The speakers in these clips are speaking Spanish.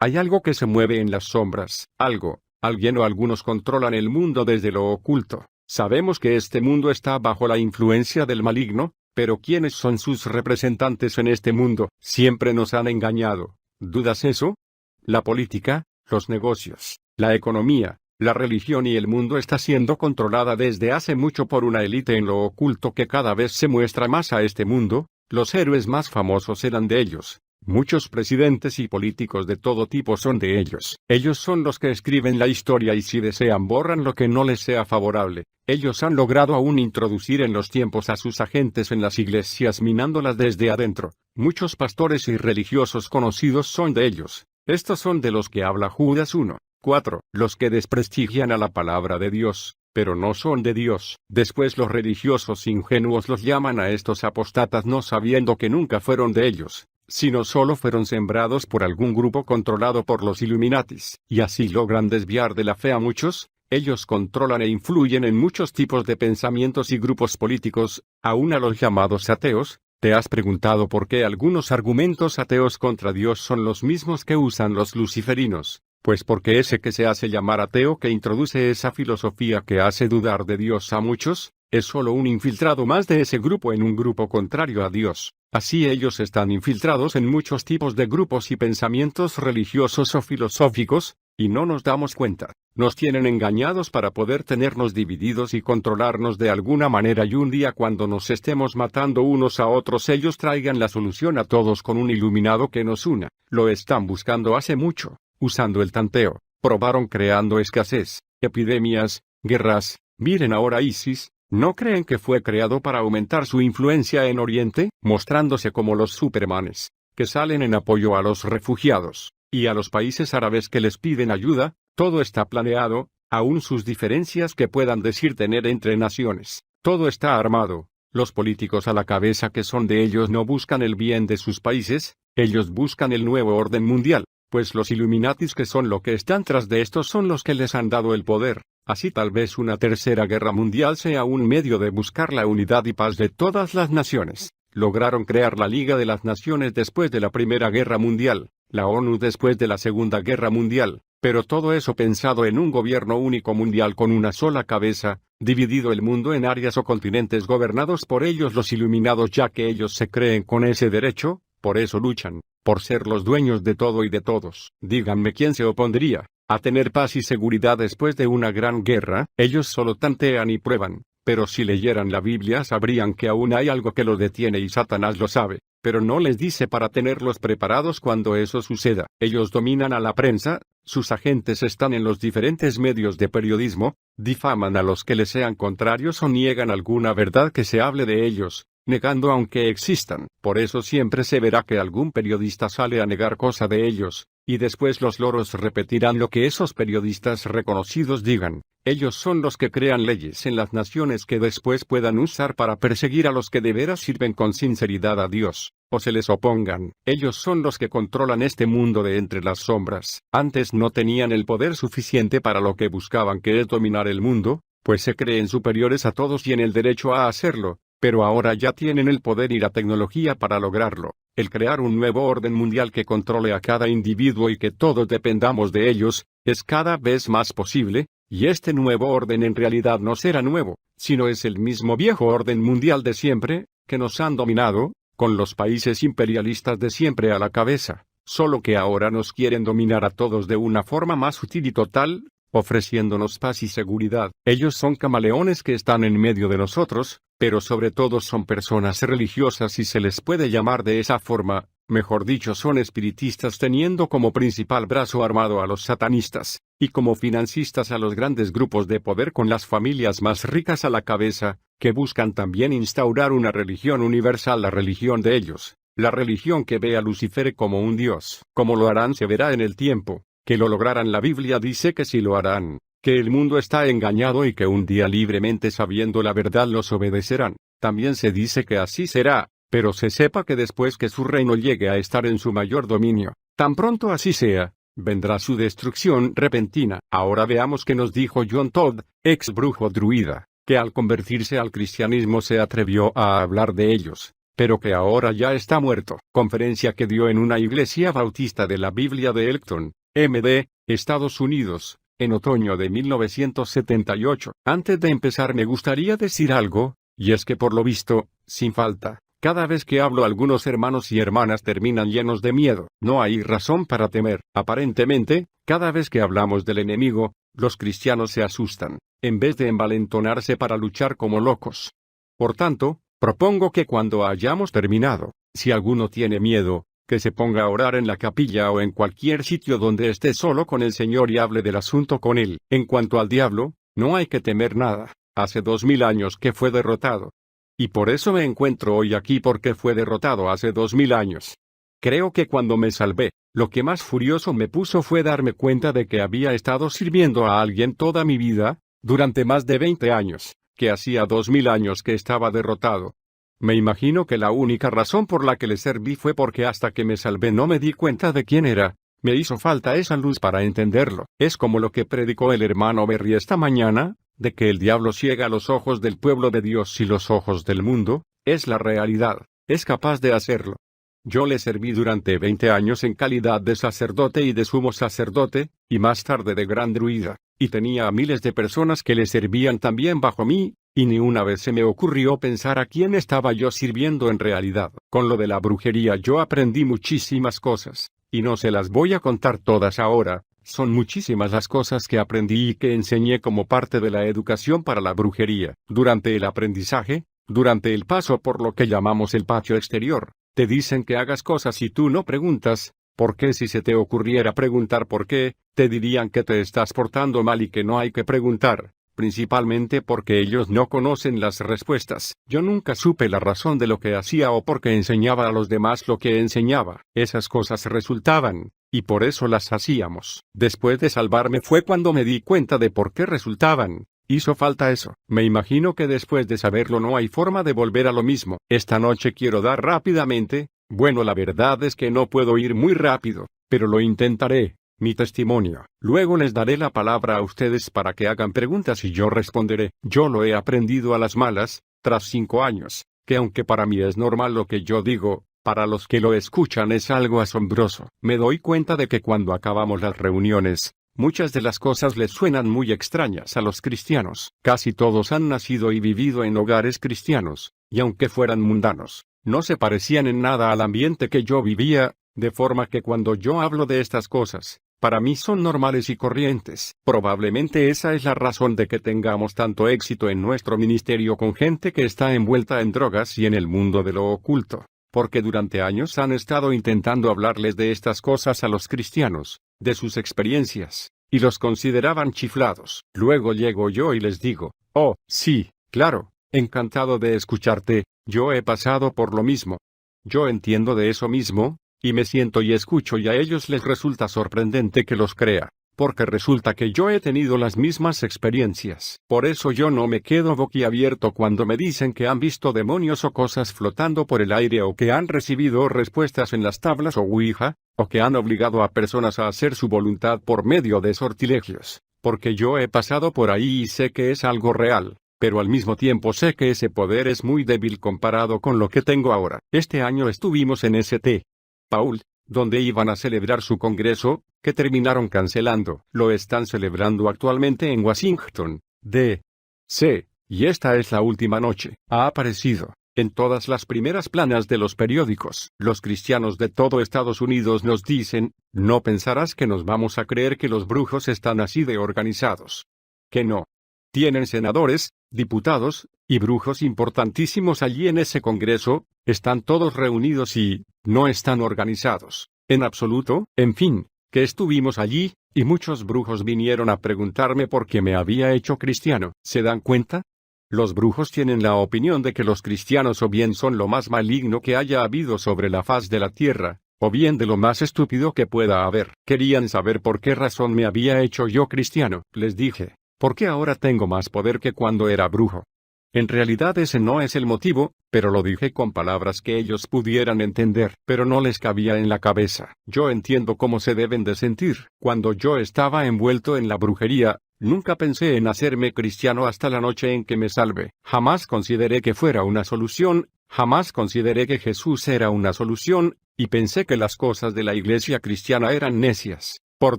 Hay algo que se mueve en las sombras, alguien o algunos controlan el mundo desde lo oculto. Sabemos que este mundo está bajo la influencia del maligno, pero ¿quiénes son sus representantes en este mundo? Siempre nos han engañado. ¿Dudas eso? La política, los negocios, la economía, la religión y el mundo está siendo controlada desde hace mucho por una élite en lo oculto que cada vez se muestra más a este mundo. Los héroes más famosos eran de ellos. Muchos presidentes y políticos de todo tipo son de ellos. Ellos son los que escriben la historia y si desean borran lo que no les sea favorable. Ellos han logrado aún introducir en los tiempos a sus agentes en las iglesias minándolas desde adentro. Muchos pastores y religiosos conocidos son de ellos. Estos son de los que habla Judas 1:4, los que desprestigian a la palabra de Dios, pero no son de Dios. Después los religiosos ingenuos los llaman a estos apóstatas no sabiendo que nunca fueron de ellos, sino solo fueron sembrados por algún grupo controlado por los Illuminatis, y así logran desviar de la fe a muchos. Ellos controlan e influyen en muchos tipos de pensamientos y grupos políticos, aún a los llamados ateos. ¿Te has preguntado por qué algunos argumentos ateos contra Dios son los mismos que usan los luciferinos? Pues porque ese que se hace llamar ateo que introduce esa filosofía que hace dudar de Dios a muchos, es solo un infiltrado más de ese grupo en un grupo contrario a Dios. Así ellos están infiltrados en muchos tipos de grupos y pensamientos religiosos o filosóficos, y no nos damos cuenta. Nos tienen engañados para poder tenernos divididos y controlarnos de alguna manera y un día cuando nos estemos matando unos a otros ellos traigan la solución a todos con un iluminado que nos una. Lo están buscando hace mucho, usando el tanteo. Probaron creando escasez, epidemias, guerras. Miren ahora ISIS. ¿No creen que fue creado para aumentar su influencia en Oriente, mostrándose como los Supermanes, que salen en apoyo a los refugiados, y a los países árabes que les piden ayuda? Todo está planeado, aún sus diferencias que puedan decir tener entre naciones. Todo está armado. Los políticos a la cabeza que son de ellos no buscan el bien de sus países, ellos buscan el nuevo orden mundial, pues los Illuminatis que son lo que están tras de estos son los que les han dado el poder. Así tal vez una tercera guerra mundial sea un medio de buscar la unidad y paz de todas las naciones. Lograron crear la Liga de las Naciones después de la Primera Guerra Mundial, la ONU después de la Segunda Guerra Mundial, pero todo eso pensado en un gobierno único mundial con una sola cabeza, dividido el mundo en áreas o continentes gobernados por ellos los iluminados ya que ellos se creen con ese derecho, por eso luchan, por ser los dueños de todo y de todos. Díganme quién se opondría a tener paz y seguridad después de una gran guerra. Ellos solo tantean y prueban, pero si leyeran la Biblia sabrían que aún hay algo que los detiene y Satanás lo sabe, pero no les dice para tenerlos preparados cuando eso suceda. Ellos dominan a la prensa, sus agentes están en los diferentes medios de periodismo, difaman a los que les sean contrarios o niegan alguna verdad que se hable de ellos, negando aunque existan. Por eso siempre se verá que algún periodista sale a negar cosa de ellos, y después los loros repetirán lo que esos periodistas reconocidos digan. Ellos son los que crean leyes en las naciones que después puedan usar para perseguir a los que de veras sirven con sinceridad a Dios, o se les opongan. Ellos son los que controlan este mundo de entre las sombras. Antes no tenían el poder suficiente para lo que buscaban, que es dominar el mundo, pues se creen superiores a todos y en el derecho a hacerlo, pero ahora ya tienen el poder y la tecnología para lograrlo. El crear un nuevo orden mundial que controle a cada individuo y que todos dependamos de ellos, es cada vez más posible, y este nuevo orden en realidad no será nuevo, sino es el mismo viejo orden mundial de siempre, que nos han dominado, con los países imperialistas de siempre a la cabeza, solo que ahora nos quieren dominar a todos de una forma más sutil y total, ofreciéndonos paz y seguridad. Ellos son camaleones que están en medio de nosotros, pero sobre todo son personas religiosas y se les puede llamar de esa forma, mejor dicho son espiritistas teniendo como principal brazo armado a los satanistas, y como financistas a los grandes grupos de poder con las familias más ricas a la cabeza, que buscan también instaurar una religión universal, la religión de ellos, la religión que ve a Lucifer como un dios. Como lo harán se verá en el tiempo. Que lo lograrán. La Biblia dice que sí lo harán, que el mundo está engañado y que un día libremente sabiendo la verdad los obedecerán. También se dice que así será, pero se sepa que después que su reino llegue a estar en su mayor dominio, tan pronto así sea, vendrá su destrucción repentina. Ahora veamos qué nos dijo John Todd, ex brujo druida, que al convertirse al cristianismo se atrevió a hablar de ellos. pero que ahora ya está muerto. Conferencia que dio en una iglesia bautista de la Biblia de Elkton, MD, Estados Unidos, en otoño de 1978. Antes de empezar me gustaría decir algo, y es que por lo visto, sin falta, cada vez que hablo algunos hermanos y hermanas terminan llenos de miedo. No hay razón para temer. Aparentemente, cada vez que hablamos del enemigo, los cristianos se asustan, en vez de envalentonarse para luchar como locos. Por tanto, propongo que cuando hayamos terminado, si alguno tiene miedo, que se ponga a orar en la capilla o en cualquier sitio donde esté solo con el Señor y hable del asunto con él. En cuanto al diablo, no hay que temer nada. Hace 2000 años que fue derrotado. Y por eso me encuentro hoy aquí porque fue derrotado hace 2000 años. Creo que cuando me salvé, lo que más furioso me puso fue darme cuenta de que había estado sirviendo a alguien toda mi vida, durante más de 20 años, que hacía 2000 años que estaba derrotado. Me imagino que la única razón por la que le serví fue porque hasta que me salvé no me di cuenta de quién era. Me hizo falta esa luz para entenderlo. Es como lo que predicó el hermano Berry esta mañana, de que el diablo ciega los ojos del pueblo de Dios y los ojos del mundo. Es la realidad. Es capaz de hacerlo. Yo le serví durante 20 años en calidad de sacerdote y de sumo sacerdote, y más tarde de gran druida, y tenía a miles de personas que le servían también bajo mí, y ni una vez se me ocurrió pensar a quién estaba yo sirviendo en realidad. Con lo de la brujería yo aprendí muchísimas cosas, y no se las voy a contar todas ahora. Son muchísimas las cosas que aprendí y que enseñé como parte de la educación para la brujería. Durante el aprendizaje, durante el paso por lo que llamamos el patio exterior, te dicen que hagas cosas y tú no preguntas, ¿por qué? Si se te ocurriera preguntar por qué, te dirían que te estás portando mal y que no hay que preguntar, principalmente porque ellos no conocen las respuestas. Yo nunca supe la razón de lo que hacía o por qué enseñaba a los demás lo que enseñaba. Esas cosas resultaban, y por eso las hacíamos. Después de salvarme fue cuando me di cuenta de por qué resultaban. Hizo falta eso. Me imagino que después de saberlo no hay forma de volver a lo mismo. Esta noche quiero dar rápidamente, bueno, la verdad es que no puedo ir muy rápido, pero lo intentaré, mi testimonio. Luego les daré la palabra a ustedes para que hagan preguntas y yo responderé. Yo lo he aprendido a las malas, tras 5 años, que aunque para mí es normal lo que yo digo, para los que lo escuchan es algo asombroso. Me doy cuenta de que cuando acabamos las reuniones, muchas de las cosas les suenan muy extrañas a los cristianos. Casi todos han nacido y vivido en hogares cristianos, y aunque fueran mundanos, no se parecían en nada al ambiente que yo vivía, de forma que cuando yo hablo de estas cosas, para mí son normales y corrientes. Probablemente esa es la razón de que tengamos tanto éxito en nuestro ministerio con gente que está envuelta en drogas y en el mundo de lo oculto, porque durante años han estado intentando hablarles de estas cosas a los cristianos, de sus experiencias, y los consideraban chiflados. Luego llego yo y les digo, oh, sí, claro, encantado de escucharte, yo he pasado por lo mismo. Yo entiendo de eso mismo, y me siento y escucho y a ellos les resulta sorprendente que los crea, porque resulta que yo he tenido las mismas experiencias. Por eso yo no me quedo boquiabierto cuando me dicen que han visto demonios o cosas flotando por el aire o que han recibido respuestas en las tablas o Ouija, o que han obligado a personas a hacer su voluntad por medio de sortilegios, porque yo he pasado por ahí y sé que es algo real, pero al mismo tiempo sé que ese poder es muy débil comparado con lo que tengo ahora. Este año estuvimos en St. Paul, donde iban a celebrar su congreso, que terminaron cancelando. Lo están celebrando actualmente en Washington, D.C., y esta es la última noche. Ha aparecido en todas las primeras planas de los periódicos. Los cristianos de todo Estados Unidos nos dicen, no pensarás que nos vamos a creer que los brujos están así de organizados. Que no. Tienen senadores, diputados, y brujos importantísimos allí en ese congreso, están todos reunidos y no están organizados, en absoluto. En fin, que estuvimos allí, y muchos brujos vinieron a preguntarme por qué me había hecho cristiano. ¿Se dan cuenta? Los brujos tienen la opinión de que los cristianos o bien son lo más maligno que haya habido sobre la faz de la tierra, o bien de lo más estúpido que pueda haber. Querían saber por qué razón me había hecho yo cristiano. Les dije, porque ahora tengo más poder que cuando era brujo. En realidad ese no es el motivo, pero lo dije con palabras que ellos pudieran entender, pero no les cabía en la cabeza. Yo entiendo cómo se deben de sentir. Cuando yo estaba envuelto en la brujería, nunca pensé en hacerme cristiano hasta la noche en que me salvé. Jamás consideré que fuera una solución, Jamás consideré que Jesús era una solución, y pensé que las cosas de la iglesia cristiana eran necias, por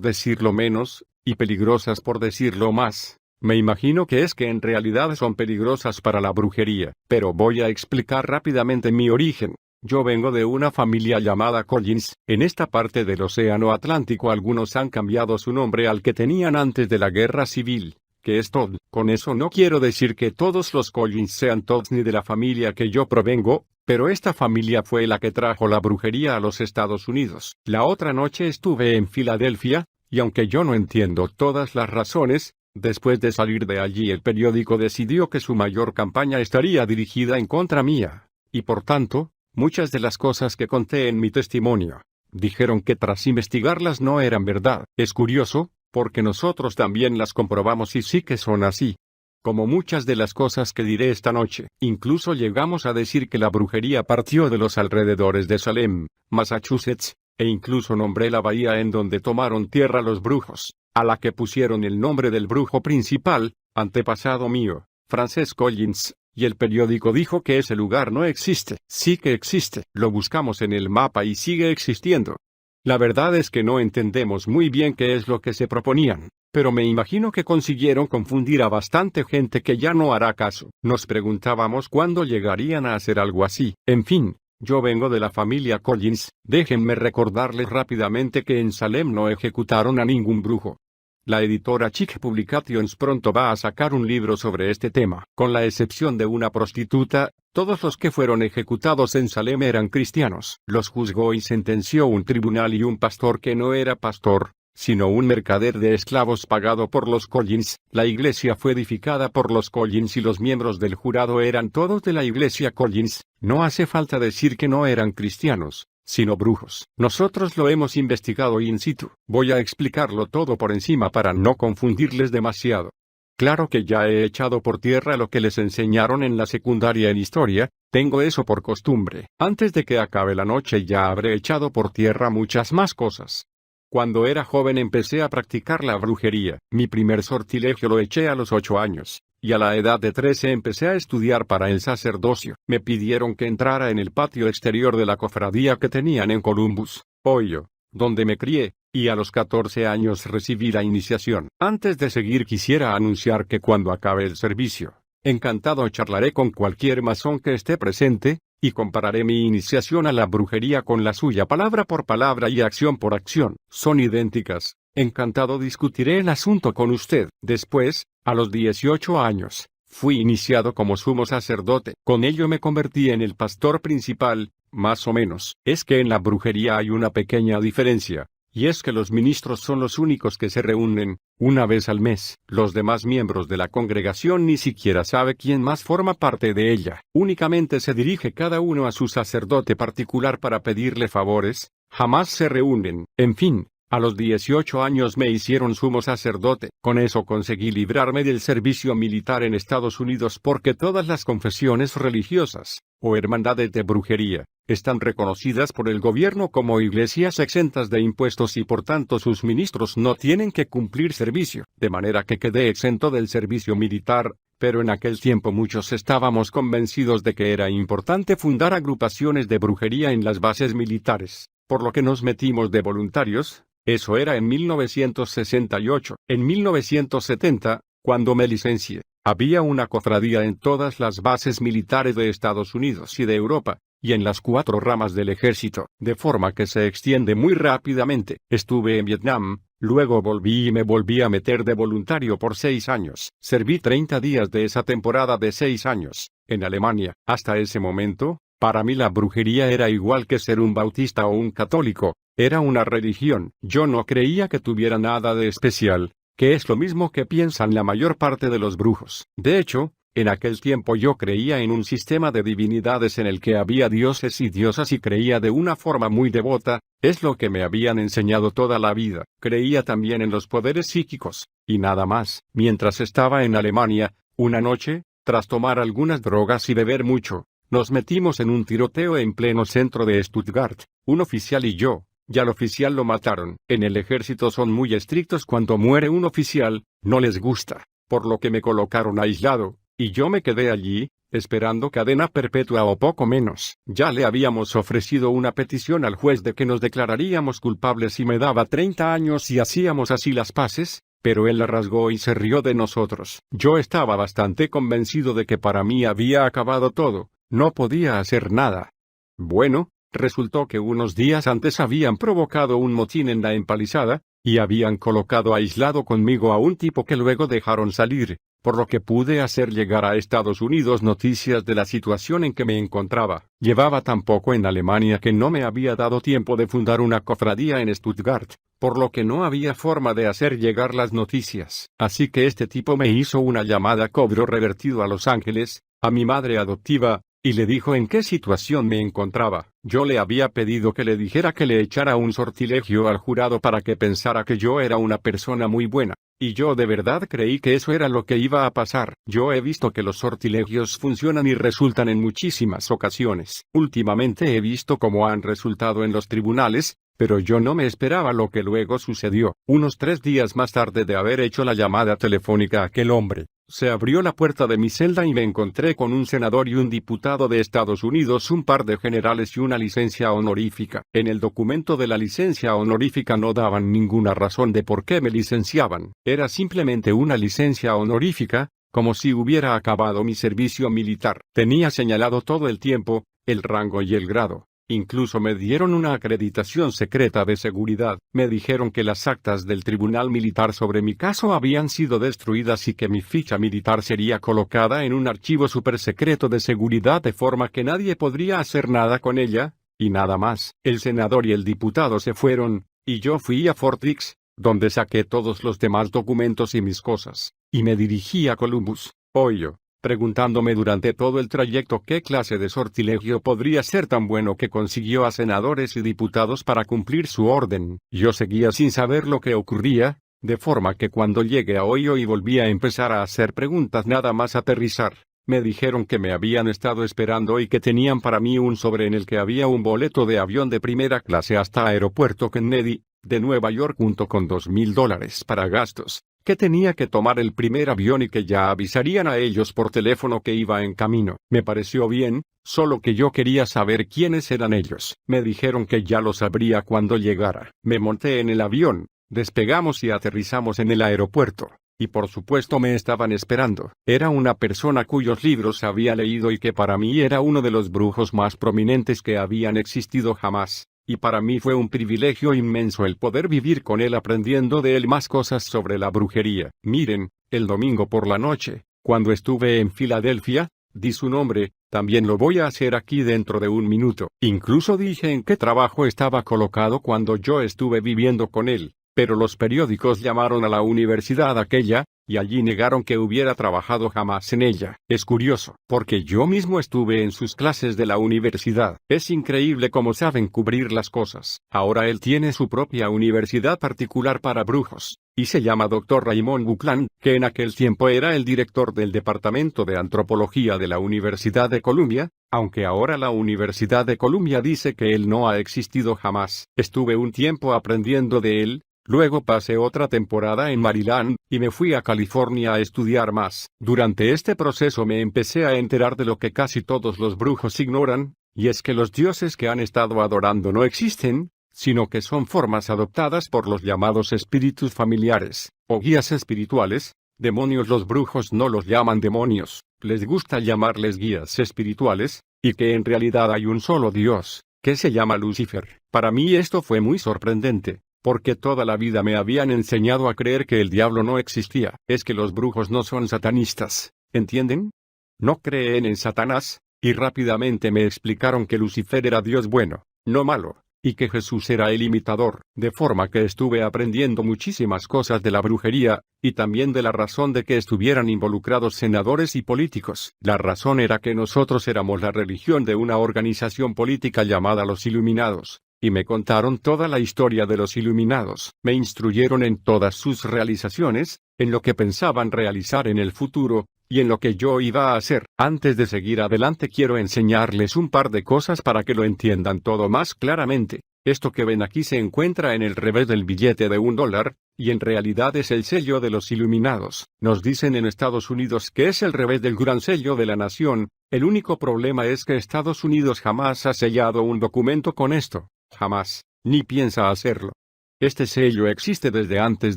decirlo menos, y peligrosas por decirlo más. Me imagino que es que en realidad son peligrosas para la brujería, pero voy a explicar rápidamente mi origen. Yo vengo de una familia llamada Collins. En esta parte del Océano Atlántico algunos han cambiado su nombre al que tenían antes de la Guerra Civil, que es Todd. Con eso no quiero decir que todos los Collins sean Todds ni de la familia que yo provengo, pero esta familia fue la que trajo la brujería a los Estados Unidos. La otra noche estuve en Filadelfia, y aunque yo no entiendo todas las razones, después de salir de allí el periódico decidió que su mayor campaña estaría dirigida en contra mía, y por tanto, muchas de las cosas que conté en mi testimonio, dijeron que tras investigarlas no eran verdad. Es curioso, porque nosotros también las comprobamos y sí que son así. Como muchas de las cosas que diré esta noche, incluso llegamos a decir que la brujería partió de los alrededores de Salem, Massachusetts, e incluso nombré la bahía en donde tomaron tierra los brujos, a la que pusieron el nombre del brujo principal, antepasado mío, Frances Collins. Y el periódico dijo que ese lugar no existe. Sí que existe. Lo buscamos en el mapa y sigue existiendo. La verdad es que no entendemos muy bien qué es lo que se proponían, pero me imagino que consiguieron confundir a bastante gente que ya no hará caso. Nos preguntábamos cuándo llegarían a hacer algo así. En fin, yo vengo de la familia Collins. Déjenme recordarles rápidamente que en Salem no ejecutaron a ningún brujo. La editora Chick Publications pronto va a sacar un libro sobre este tema. Con la excepción de una prostituta, todos los que fueron ejecutados en Salem eran cristianos. Los juzgó y sentenció un tribunal y un pastor que no era pastor, sino un mercader de esclavos pagado por los Collins. La iglesia fue edificada por los Collins y los miembros del jurado eran todos de la iglesia Collins. No hace falta decir que no eran cristianos, sino brujos. Nosotros lo hemos investigado in situ. Voy a explicarlo todo por encima para no confundirles demasiado. Claro que ya he echado por tierra lo que les enseñaron en la secundaria en historia, tengo eso por costumbre. Antes de que acabe la noche ya habré echado por tierra muchas más cosas. Cuando era joven empecé a practicar la brujería. Mi primer sortilegio lo eché a los 8 años. Y a la edad de 13 empecé a estudiar para el sacerdocio. Me pidieron que entrara en el patio exterior de la cofradía que tenían en Columbus, Ohio, donde me crié, y a los 14 años recibí la iniciación. Antes de seguir quisiera anunciar que cuando acabe el servicio, encantado charlaré con cualquier masón que esté presente, y compararé mi iniciación a la brujería con la suya palabra por palabra y acción por acción. Son idénticas. Encantado discutiré el asunto con usted. Después, a los 18 años, fui iniciado como sumo sacerdote. Con ello me convertí en el pastor principal, más o menos. Es que en la brujería hay una pequeña diferencia, y es que los ministros son los únicos que se reúnen una vez al mes. Los demás miembros de la congregación ni siquiera sabe quién más forma parte de ella. Únicamente se dirige cada uno a su sacerdote particular para pedirle favores. Jamás se reúnen. En fin. A los 18 años me hicieron sumo sacerdote. Con eso conseguí librarme del servicio militar en Estados Unidos porque todas las confesiones religiosas, o hermandades de brujería, están reconocidas por el gobierno como iglesias exentas de impuestos y por tanto sus ministros no tienen que cumplir servicio. De manera que quedé exento del servicio militar, pero en aquel tiempo muchos estábamos convencidos de que era importante fundar agrupaciones de brujería en las bases militares, por lo que nos metimos de voluntarios. Eso era en 1968. En 1970, cuando me licencié, había una cofradía en todas las bases militares de Estados Unidos y de Europa, y en las 4 ramas del ejército, de forma que se extiende muy rápidamente. Estuve en Vietnam, luego volví y me volví a meter de voluntario por 6 años. Serví 30 días de esa temporada de 6 años, en Alemania. Hasta ese momento, para mí la brujería era igual que ser un bautista o un católico. Era una religión. Yo no creía que tuviera nada de especial, que es lo mismo que piensan la mayor parte de los brujos. De hecho, en aquel tiempo yo creía en un sistema de divinidades en el que había dioses y diosas y creía de una forma muy devota, es lo que me habían enseñado toda la vida. Creía también en los poderes psíquicos, y nada más. Mientras estaba en Alemania, una noche, tras tomar algunas drogas y beber mucho, nos metimos en un tiroteo en pleno centro de Stuttgart, un oficial y yo. Y al oficial lo mataron. En el ejército son muy estrictos cuando muere un oficial, no les gusta, por lo que me colocaron aislado, y yo me quedé allí, esperando cadena perpetua o poco menos. Ya le habíamos ofrecido una petición al juez de que nos declararíamos culpables si me daba 30 años y hacíamos así las paces, pero él la rasgó y se rió de nosotros. Yo estaba bastante convencido de que para mí había acabado todo, no podía hacer nada. Bueno, resultó que unos días antes habían provocado un motín en la empalizada, y habían colocado aislado conmigo a un tipo que luego dejaron salir, por lo que pude hacer llegar a Estados Unidos noticias de la situación en que me encontraba. Llevaba tan poco en Alemania que no me había dado tiempo de fundar una cofradía en Stuttgart, por lo que no había forma de hacer llegar las noticias. Así que este tipo me hizo una llamada a cobro revertido a Los Ángeles, a mi madre adoptiva, y le dijo en qué situación me encontraba. Yo le había pedido que le dijera que le echara un sortilegio al jurado para que pensara que yo era una persona muy buena, y yo de verdad creí que eso era lo que iba a pasar. Yo he visto que los sortilegios funcionan y resultan en muchísimas ocasiones. Últimamente he visto cómo han resultado en los tribunales, pero yo no me esperaba lo que luego sucedió. Unos 3 días más tarde de haber hecho la llamada telefónica a aquel hombre, se abrió la puerta de mi celda y me encontré con un senador y un diputado de Estados Unidos, un par de generales y una licencia honorífica. En el documento de la licencia honorífica no daban ninguna razón de por qué me licenciaban. Era simplemente una licencia honorífica, como si hubiera acabado mi servicio militar. Tenía señalado todo el tiempo, el rango y el grado. Incluso me dieron una acreditación secreta de seguridad. Me dijeron que las actas del tribunal militar sobre mi caso habían sido destruidas y que mi ficha militar sería colocada en un archivo supersecreto de seguridad de forma que nadie podría hacer nada con ella, y nada más. El senador y el diputado se fueron, y yo fui a Fort Dix, donde saqué todos los demás documentos y mis cosas, y me dirigí a Columbus, Ohio, preguntándome durante todo el trayecto qué clase de sortilegio podría ser tan bueno que consiguió a senadores y diputados para cumplir su orden. Yo seguía sin saber lo que ocurría, de forma que cuando llegué a Ohio y volví a empezar a hacer preguntas nada más aterrizar, me dijeron que me habían estado esperando y que tenían para mí un sobre en el que había un boleto de avión de primera clase hasta Aeropuerto Kennedy, de Nueva York junto con $2,000 para gastos, que tenía que tomar el primer avión y que ya avisarían a ellos por teléfono que iba en camino. Me pareció bien, solo que yo quería saber quiénes eran ellos. Me dijeron que ya lo sabría cuando llegara. Me monté en el avión, despegamos y aterrizamos en el aeropuerto, y por supuesto me estaban esperando. Era una persona cuyos libros había leído y que para mí era uno de los brujos más prominentes que habían existido jamás. Y para mí fue un privilegio inmenso el poder vivir con él aprendiendo de él más cosas sobre la brujería. Miren, el domingo por la noche, cuando estuve en Filadelfia, di su nombre, también lo voy a hacer aquí dentro de un minuto. Incluso dije en qué trabajo estaba colocado cuando yo estuve viviendo con él, pero los periódicos llamaron a la universidad aquella, y allí negaron que hubiera trabajado jamás en ella. Es curioso, porque yo mismo estuve en sus clases de la universidad. Es increíble cómo saben cubrir las cosas. Ahora él tiene su propia universidad particular para brujos, y se llama Dr. Raymond Buckland, que en aquel tiempo era el director del Departamento de Antropología de la Universidad de Columbia, aunque ahora la Universidad de Columbia dice que él no ha existido jamás. Estuve un tiempo aprendiendo de él. Luego pasé otra temporada en Maryland, y me fui a California a estudiar más. Durante este proceso me empecé a enterar de lo que casi todos los brujos ignoran, y es que los dioses que han estado adorando no existen, sino que son formas adoptadas por los llamados espíritus familiares, o guías espirituales. Demonios. Los brujos no los llaman demonios, les gusta llamarles guías espirituales, y que en realidad hay un solo dios, que se llama Lucifer. Para mí esto fue muy sorprendente, porque toda la vida me habían enseñado a creer que el diablo no existía. Es que los brujos no son satanistas, ¿entienden? No creen en Satanás, y rápidamente me explicaron que Lucifer era Dios bueno, no malo, y que Jesús era el imitador, de forma que estuve aprendiendo muchísimas cosas de la brujería, y también de la razón de que estuvieran involucrados senadores y políticos. La razón era que nosotros éramos la religión de una organización política llamada los Iluminados. Y me contaron toda la historia de los Iluminados. Me instruyeron en todas sus realizaciones, en lo que pensaban realizar en el futuro, y en lo que yo iba a hacer. Antes de seguir adelante quiero enseñarles un par de cosas para que lo entiendan todo más claramente. Esto que ven aquí se encuentra en el revés del billete de $1, y en realidad es el sello de los iluminados. Nos dicen en Estados Unidos que es el revés del gran sello de la nación. El único problema es que Estados Unidos jamás ha sellado un documento con esto. Jamás. Ni piensa hacerlo. Este sello existe desde antes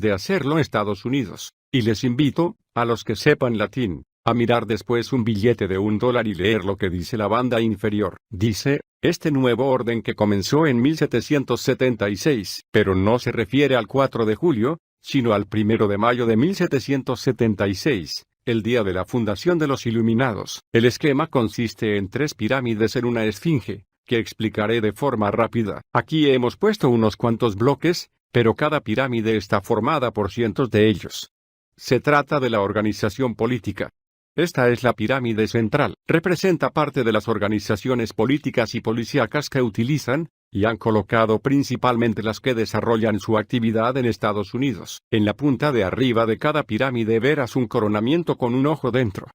de hacerlo Estados Unidos. Y les invito, a los que sepan latín, a mirar después un billete de $1 y leer lo que dice la banda inferior. Dice, este nuevo orden que comenzó en 1776, pero no se refiere al 4 de julio, sino al 1 de mayo de 1776, el día de la fundación de los Iluminados. El esquema consiste en 3 pirámides en una esfinge, que explicaré de forma rápida. Aquí hemos puesto unos cuantos bloques, pero cada pirámide está formada por cientos de ellos. Se trata de la organización política. Esta es la pirámide central. Representa parte de las organizaciones políticas y policíacas que utilizan, y han colocado principalmente las que desarrollan su actividad en Estados Unidos. En la punta de arriba de cada pirámide verás un coronamiento con un ojo dentro.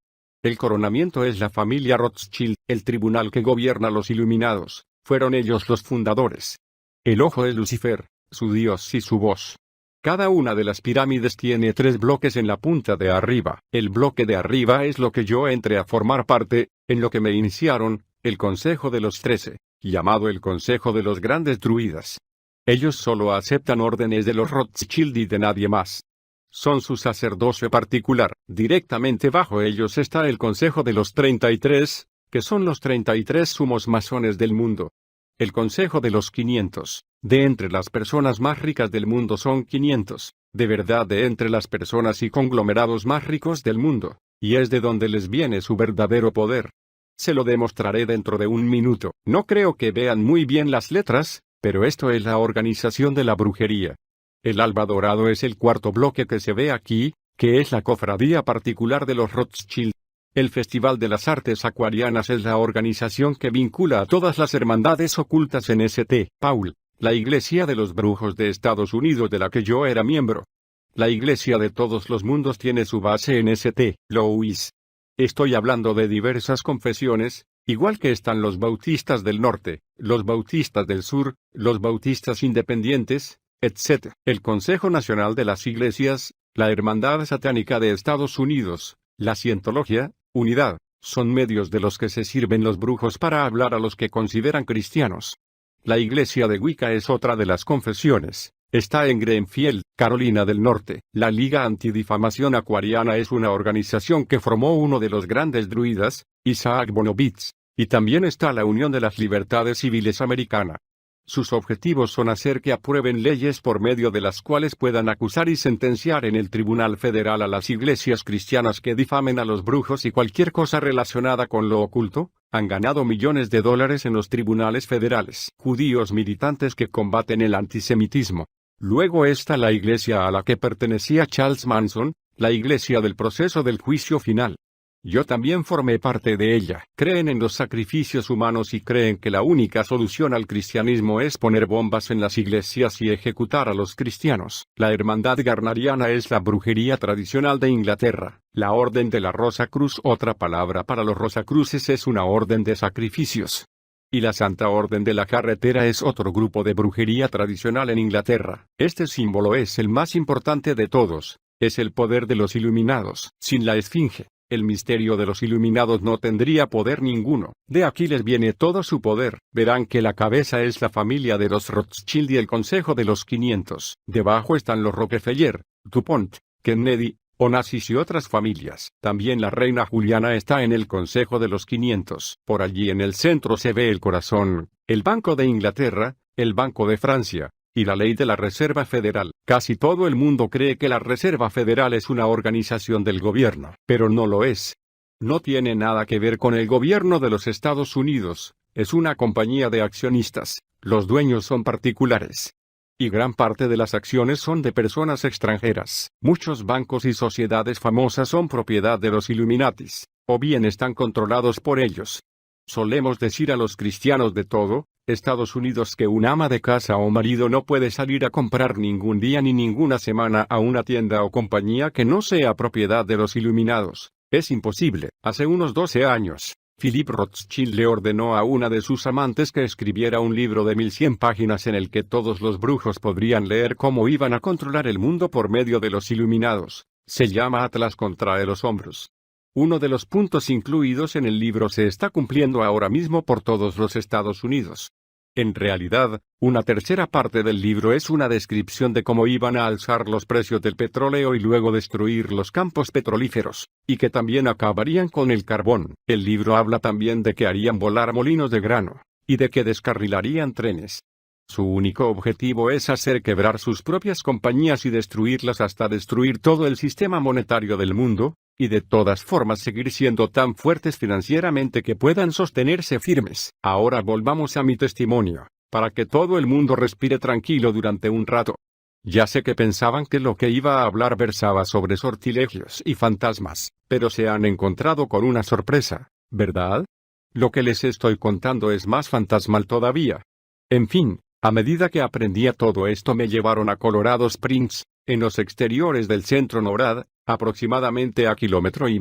El coronamiento es la familia Rothschild, el tribunal que gobierna los Iluminados. Fueron ellos los fundadores. El ojo es Lucifer, su dios y su voz. Cada una de las pirámides tiene 3 bloques en la punta de arriba. El bloque de arriba es lo que yo entré a formar parte, en lo que me iniciaron, el Consejo de los 13, llamado el Consejo de los Grandes Druidas. Ellos solo aceptan órdenes de los Rothschild y de nadie más. Son su sacerdocio particular. Directamente bajo ellos está el Consejo de los 33, que son los 33 sumos masones del mundo. El Consejo de los 500. De entre las personas más ricas del mundo son 500, de verdad de entre las personas y conglomerados más ricos del mundo, y es de donde les viene su verdadero poder. Se lo demostraré dentro de un minuto. No creo que vean muy bien las letras, pero esto es la organización de la brujería. El alba dorado es el 4.º bloque que se ve aquí, que es la cofradía particular de los Rothschild. El Festival de las Artes Acuarianas es la organización que vincula a todas las hermandades ocultas en St. Paul. La Iglesia de los Brujos de Estados Unidos de la que yo era miembro. La Iglesia de todos los mundos tiene su base en St. Louis. Estoy hablando de diversas confesiones, igual que están los bautistas del norte, los bautistas del sur, los bautistas independientes, etc. El Consejo Nacional de las Iglesias, la Hermandad Satánica de Estados Unidos, la Cientología, Unidad, son medios de los que se sirven los brujos para hablar a los que consideran cristianos. La iglesia de Wicca es otra de las confesiones. Está en Greenfield, Carolina del Norte. La Liga Antidifamación Acuariana es una organización que formó uno de los grandes druidas, Isaac Bonovitz, y también está la Unión de las Libertades Civiles Americana. Sus objetivos son hacer que aprueben leyes por medio de las cuales puedan acusar y sentenciar en el Tribunal Federal a las iglesias cristianas que difamen a los brujos y cualquier cosa relacionada con lo oculto. Han ganado millones de dólares en los tribunales federales. Judíos militantes que combaten el antisemitismo. Luego está la iglesia a la que pertenecía Charles Manson, la iglesia del proceso del juicio final. Yo también formé parte de ella. Creen en los sacrificios humanos y creen que la única solución al cristianismo es poner bombas en las iglesias y ejecutar a los cristianos. La hermandad garnariana es la brujería tradicional de Inglaterra. La Orden de la Rosa Cruz, otra palabra para los Rosacruces, es una orden de sacrificios. Y la Santa Orden de la Carretera es otro grupo de brujería tradicional en Inglaterra. Este símbolo es el más importante de todos. Es el poder de los iluminados. Sin la esfinge, el misterio de los iluminados no tendría poder ninguno. De aquí les viene todo su poder. Verán que la cabeza es la familia de los Rothschild y el Consejo de los 500. Debajo están los Rockefeller, DuPont, Kennedy, Onassis y otras familias. También la reina Juliana está en el Consejo de los 500. Por allí en el centro se ve el corazón, el Banco de Inglaterra, el Banco de Francia, y la ley de la Reserva Federal. Casi todo el mundo cree que la Reserva Federal es una organización del gobierno, pero no lo es. No tiene nada que ver con el gobierno de los Estados Unidos, es una compañía de accionistas, los dueños son particulares. Y gran parte de las acciones son de personas extranjeras. Muchos bancos y sociedades famosas son propiedad de los Illuminatis, o bien están controlados por ellos. Solemos decir a los cristianos de todo Estados Unidos que un ama de casa o marido no puede salir a comprar ningún día ni ninguna semana a una tienda o compañía que no sea propiedad de los iluminados. Es imposible. Hace unos 12 años, Philip Rothschild le ordenó a una de sus amantes que escribiera un libro de 1100 páginas en el que todos los brujos podrían leer cómo iban a controlar el mundo por medio de los iluminados. Se llama Atlas contra los hombros. Uno de los puntos incluidos en el libro se está cumpliendo ahora mismo por todos los Estados Unidos. En realidad, una tercera parte del libro es una descripción de cómo iban a alzar los precios del petróleo y luego destruir los campos petrolíferos, y que también acabarían con el carbón. El libro habla también de que harían volar molinos de grano, y de que descarrilarían trenes. Su único objetivo es hacer quebrar sus propias compañías y destruirlas hasta destruir todo el sistema monetario del mundo, y de todas formas seguir siendo tan fuertes financieramente que puedan sostenerse firmes. Ahora volvamos a mi testimonio, para que todo el mundo respire tranquilo durante un rato. Ya sé que pensaban que lo que iba a hablar versaba sobre sortilegios y fantasmas, pero se han encontrado con una sorpresa, ¿verdad? Lo que les estoy contando es más fantasmal todavía. En fin, a medida que aprendía todo esto me llevaron a Colorado Springs, en los exteriores del centro NORAD, aproximadamente a 1,5 kilómetros,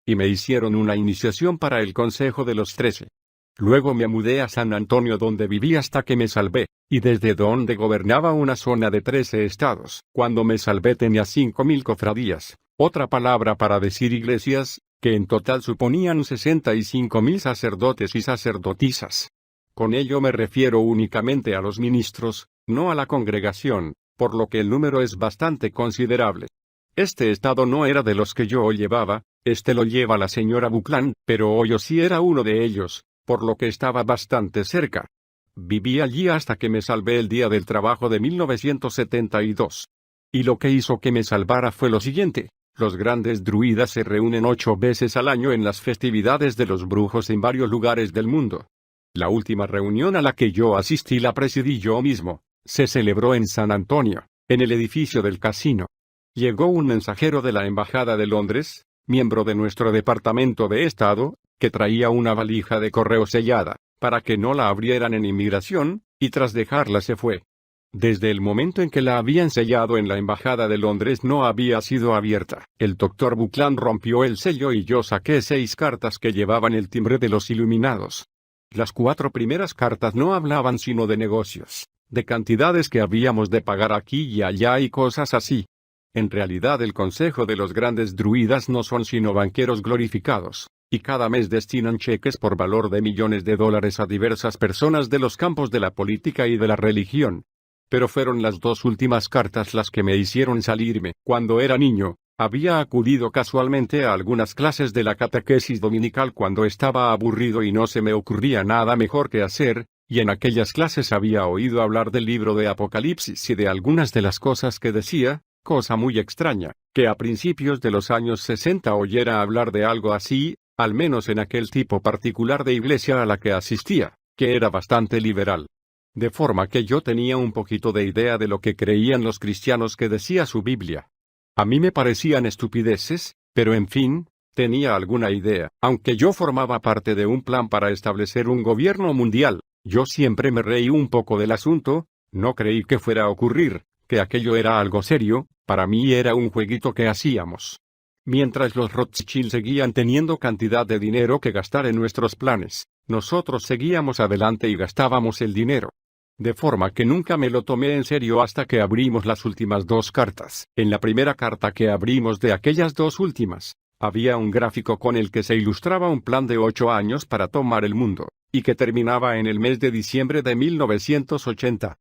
y me hicieron una iniciación para el Consejo de los 13. Luego me mudé a San Antonio donde viví hasta que me salvé, y desde donde gobernaba una zona de 13 estados. Cuando me salvé tenía 5,000 cofradías, otra palabra para decir iglesias, que en total suponían 65,000 sacerdotes y sacerdotisas. Con ello me refiero únicamente a los ministros, no a la congregación, por lo que el número es bastante considerable. Este estado no era de los que yo llevaba, este lo lleva la señora Buckland, pero Ohio sí era uno de ellos, por lo que estaba bastante cerca. Viví allí hasta que me salvé el día del trabajo de 1972. Y lo que hizo que me salvara fue lo siguiente: los grandes druidas se reúnen 8 veces al año en las festividades de los brujos en varios lugares del mundo. La última reunión a la que yo asistí la presidí yo mismo. Se celebró en San Antonio, en el edificio del casino. Llegó un mensajero de la Embajada de Londres, miembro de nuestro Departamento de Estado, que traía una valija de correo sellada, para que no la abrieran en inmigración, y tras dejarla se fue. Desde el momento en que la habían sellado en la Embajada de Londres no había sido abierta. El Dr. Buckland rompió el sello y yo saqué 6 cartas que llevaban el timbre de los iluminados. Las 4 primeras cartas no hablaban sino de negocios, de cantidades que habíamos de pagar aquí y allá y cosas así. En realidad el Consejo de los Grandes Druidas no son sino banqueros glorificados, y cada mes destinan cheques por valor de millones de dólares a diversas personas de los campos de la política y de la religión. Pero fueron las 2 últimas cartas las que me hicieron salirme. Cuando era niño, había acudido casualmente a algunas clases de la catequesis dominical cuando estaba aburrido y no se me ocurría nada mejor que hacer, y en aquellas clases había oído hablar del libro de Apocalipsis y de algunas de las cosas que decía, cosa muy extraña, que a principios de los años 60 oyera hablar de algo así, al menos en aquel tipo particular de iglesia a la que asistía, que era bastante liberal. De forma que yo tenía un poquito de idea de lo que creían los cristianos que decía su Biblia. A mí me parecían estupideces, pero en fin, tenía alguna idea. Aunque yo formaba parte de un plan para establecer un gobierno mundial, yo siempre me reí un poco del asunto, no creí que fuera a ocurrir, que aquello era algo serio, para mí era un jueguito que hacíamos. Mientras los Rothschild seguían teniendo cantidad de dinero que gastar en nuestros planes, nosotros seguíamos adelante y gastábamos el dinero. De forma que nunca me lo tomé en serio hasta que abrimos las últimas 2 cartas. En la primera carta que abrimos de aquellas 2 últimas, había un gráfico con el que se ilustraba un plan de 8 años para tomar el mundo, y que terminaba en el mes de diciembre de 1980.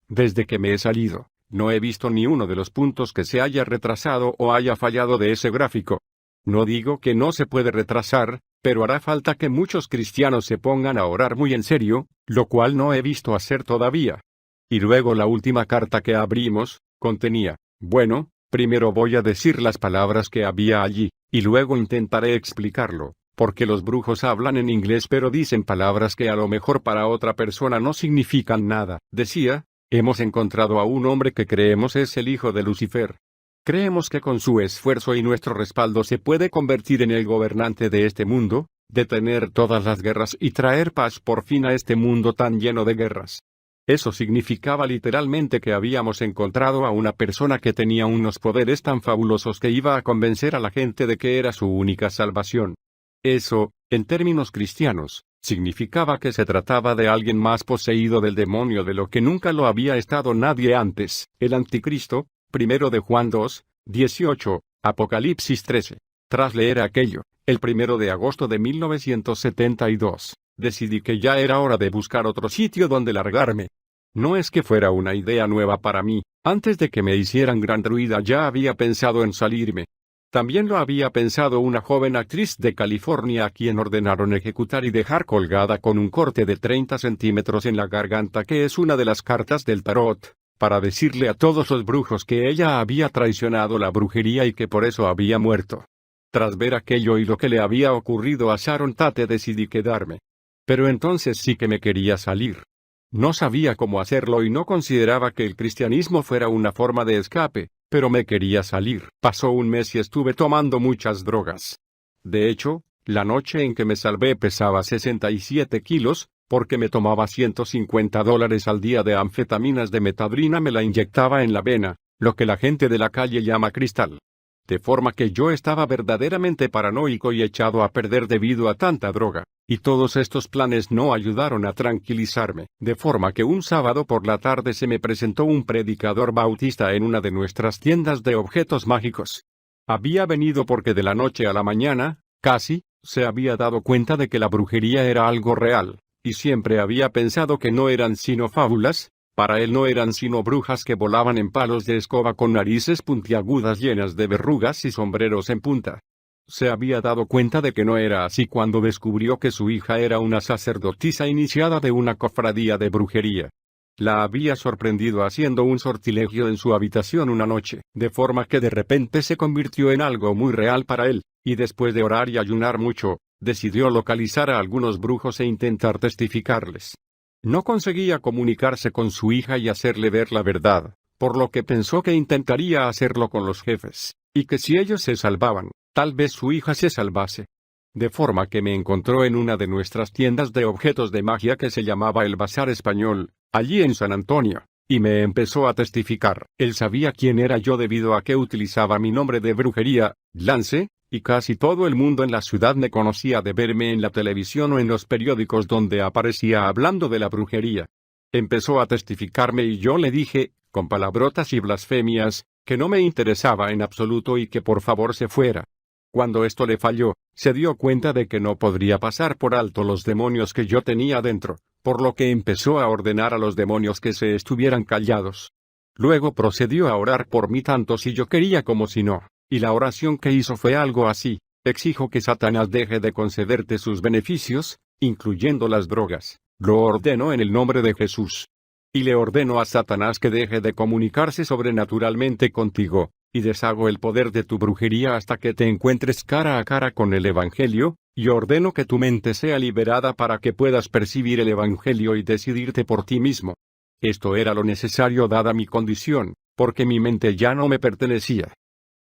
Desde que me he salido, no he visto ni uno de los puntos que se haya retrasado o haya fallado de ese gráfico. No digo que no se puede retrasar, pero hará falta que muchos cristianos se pongan a orar muy en serio, lo cual no he visto hacer todavía. Y luego la última carta que abrimos, contenía, bueno, primero voy a decir las palabras que había allí, y luego intentaré explicarlo, porque los brujos hablan en inglés pero dicen palabras que a lo mejor para otra persona no significan nada. Decía, hemos encontrado a un hombre que creemos es el hijo de Lucifer. Creemos que con su esfuerzo y nuestro respaldo se puede convertir en el gobernante de este mundo, detener todas las guerras y traer paz por fin a este mundo tan lleno de guerras. Eso significaba literalmente que habíamos encontrado a una persona que tenía unos poderes tan fabulosos que iba a convencer a la gente de que era su única salvación. Eso, En términos cristianos, significaba que se trataba de alguien más poseído del demonio de lo que nunca lo había estado nadie antes. El anticristo, 1 de Juan 2, 18, Apocalipsis 13. Tras leer aquello, el 1 de agosto de 1972, decidí que ya era hora de buscar otro sitio donde largarme. No es que fuera una idea nueva para mí, antes de que me hicieran gran ruida ya había pensado en salirme. También lo había pensado una joven actriz de California a quien ordenaron ejecutar y dejar colgada con un corte de 30 centímetros en la garganta, que es una de las cartas del tarot, para decirle a todos los brujos que ella había traicionado la brujería y que por eso había muerto. Tras ver aquello y lo que le había ocurrido a Sharon Tate decidí quedarme. Pero entonces sí que me quería salir. No sabía cómo hacerlo y no consideraba que el cristianismo fuera una forma de escape, pero me quería salir. Pasó un mes y estuve tomando muchas drogas. De hecho, la noche en que me salvé pesaba 67 kilos, porque me tomaba $150 al día de anfetaminas de metadrina, me la inyectaba en la vena, lo que la gente de la calle llama cristal. De forma que yo estaba verdaderamente paranoico y echado a perder debido a tanta droga, y todos estos planes no ayudaron a tranquilizarme, de forma que un sábado por la tarde se me presentó un predicador bautista en una de nuestras tiendas de objetos mágicos. Había venido porque de la noche a la mañana, casi, se había dado cuenta de que la brujería era algo real, y siempre había pensado que no eran sino fábulas. Para él no eran sino brujas que volaban en palos de escoba con narices puntiagudas llenas de verrugas y sombreros en punta. Se había dado cuenta de que no era así cuando descubrió que su hija era una sacerdotisa iniciada de una cofradía de brujería. La había sorprendido haciendo un sortilegio en su habitación una noche, de forma que de repente se convirtió en algo muy real para él, y después de orar y ayunar mucho, decidió localizar a algunos brujos e intentar testificarles. No conseguía comunicarse con su hija y hacerle ver la verdad, por lo que pensó que intentaría hacerlo con los jefes, y que si ellos se salvaban, tal vez su hija se salvase. De forma que me encontró en una de nuestras tiendas de objetos de magia que se llamaba el Bazar Español, allí en San Antonio, y me empezó a testificar. Él sabía quién era yo debido a que utilizaba mi nombre de brujería, Lance, y casi todo el mundo en la ciudad me conocía de verme en la televisión o en los periódicos donde aparecía hablando de la brujería. Empezó a testificarme y yo le dije, con palabrotas y blasfemias, que no me interesaba en absoluto y que por favor se fuera. Cuando esto le falló, se dio cuenta de que no podría pasar por alto los demonios que yo tenía dentro, por lo que empezó a ordenar a los demonios que se estuvieran callados. Luego procedió a orar por mí tanto si yo quería como si no. Y la oración que hizo fue algo así: exijo que Satanás deje de concederte sus beneficios, incluyendo las drogas. Lo ordeno en el nombre de Jesús. Y le ordeno a Satanás que deje de comunicarse sobrenaturalmente contigo, y deshago el poder de tu brujería hasta que te encuentres cara a cara con el Evangelio, y ordeno que tu mente sea liberada para que puedas percibir el Evangelio y decidirte por ti mismo. Esto era lo necesario dada mi condición, porque mi mente ya no me pertenecía.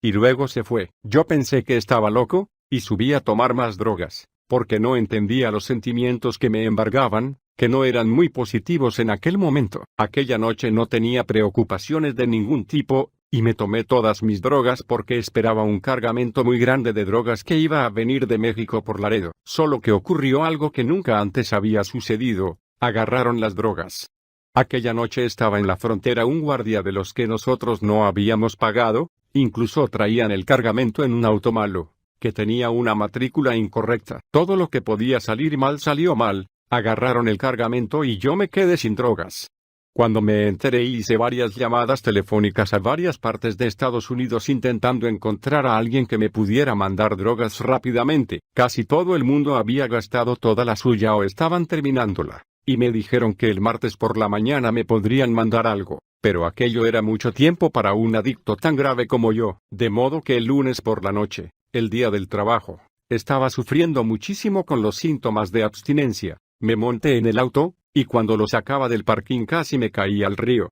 Y luego se fue. Yo pensé que estaba loco, y subí a tomar más drogas, porque no entendía los sentimientos que me embargaban, que no eran muy positivos en aquel momento. Aquella noche no tenía preocupaciones de ningún tipo, y me tomé todas mis drogas porque esperaba un cargamento muy grande de drogas que iba a venir de México por Laredo. Solo que ocurrió algo que nunca antes había sucedido: agarraron las drogas. Aquella noche estaba en la frontera un guardia de los que nosotros no habíamos pagado. Incluso traían el cargamento en un auto malo, que tenía una matrícula incorrecta. Todo lo que podía salir mal salió mal. Agarraron el cargamento y yo me quedé sin drogas. Cuando me enteré hice varias llamadas telefónicas a varias partes de Estados Unidos intentando encontrar a alguien que me pudiera mandar drogas rápidamente. Casi todo el mundo había gastado toda la suya o estaban terminándola, y me dijeron que el martes por la mañana me podrían mandar algo. Pero aquello era mucho tiempo para un adicto tan grave como yo, de modo que el lunes por la noche, el día del trabajo, estaba sufriendo muchísimo con los síntomas de abstinencia. Me monté en el auto, y cuando lo sacaba del parking casi me caí al río.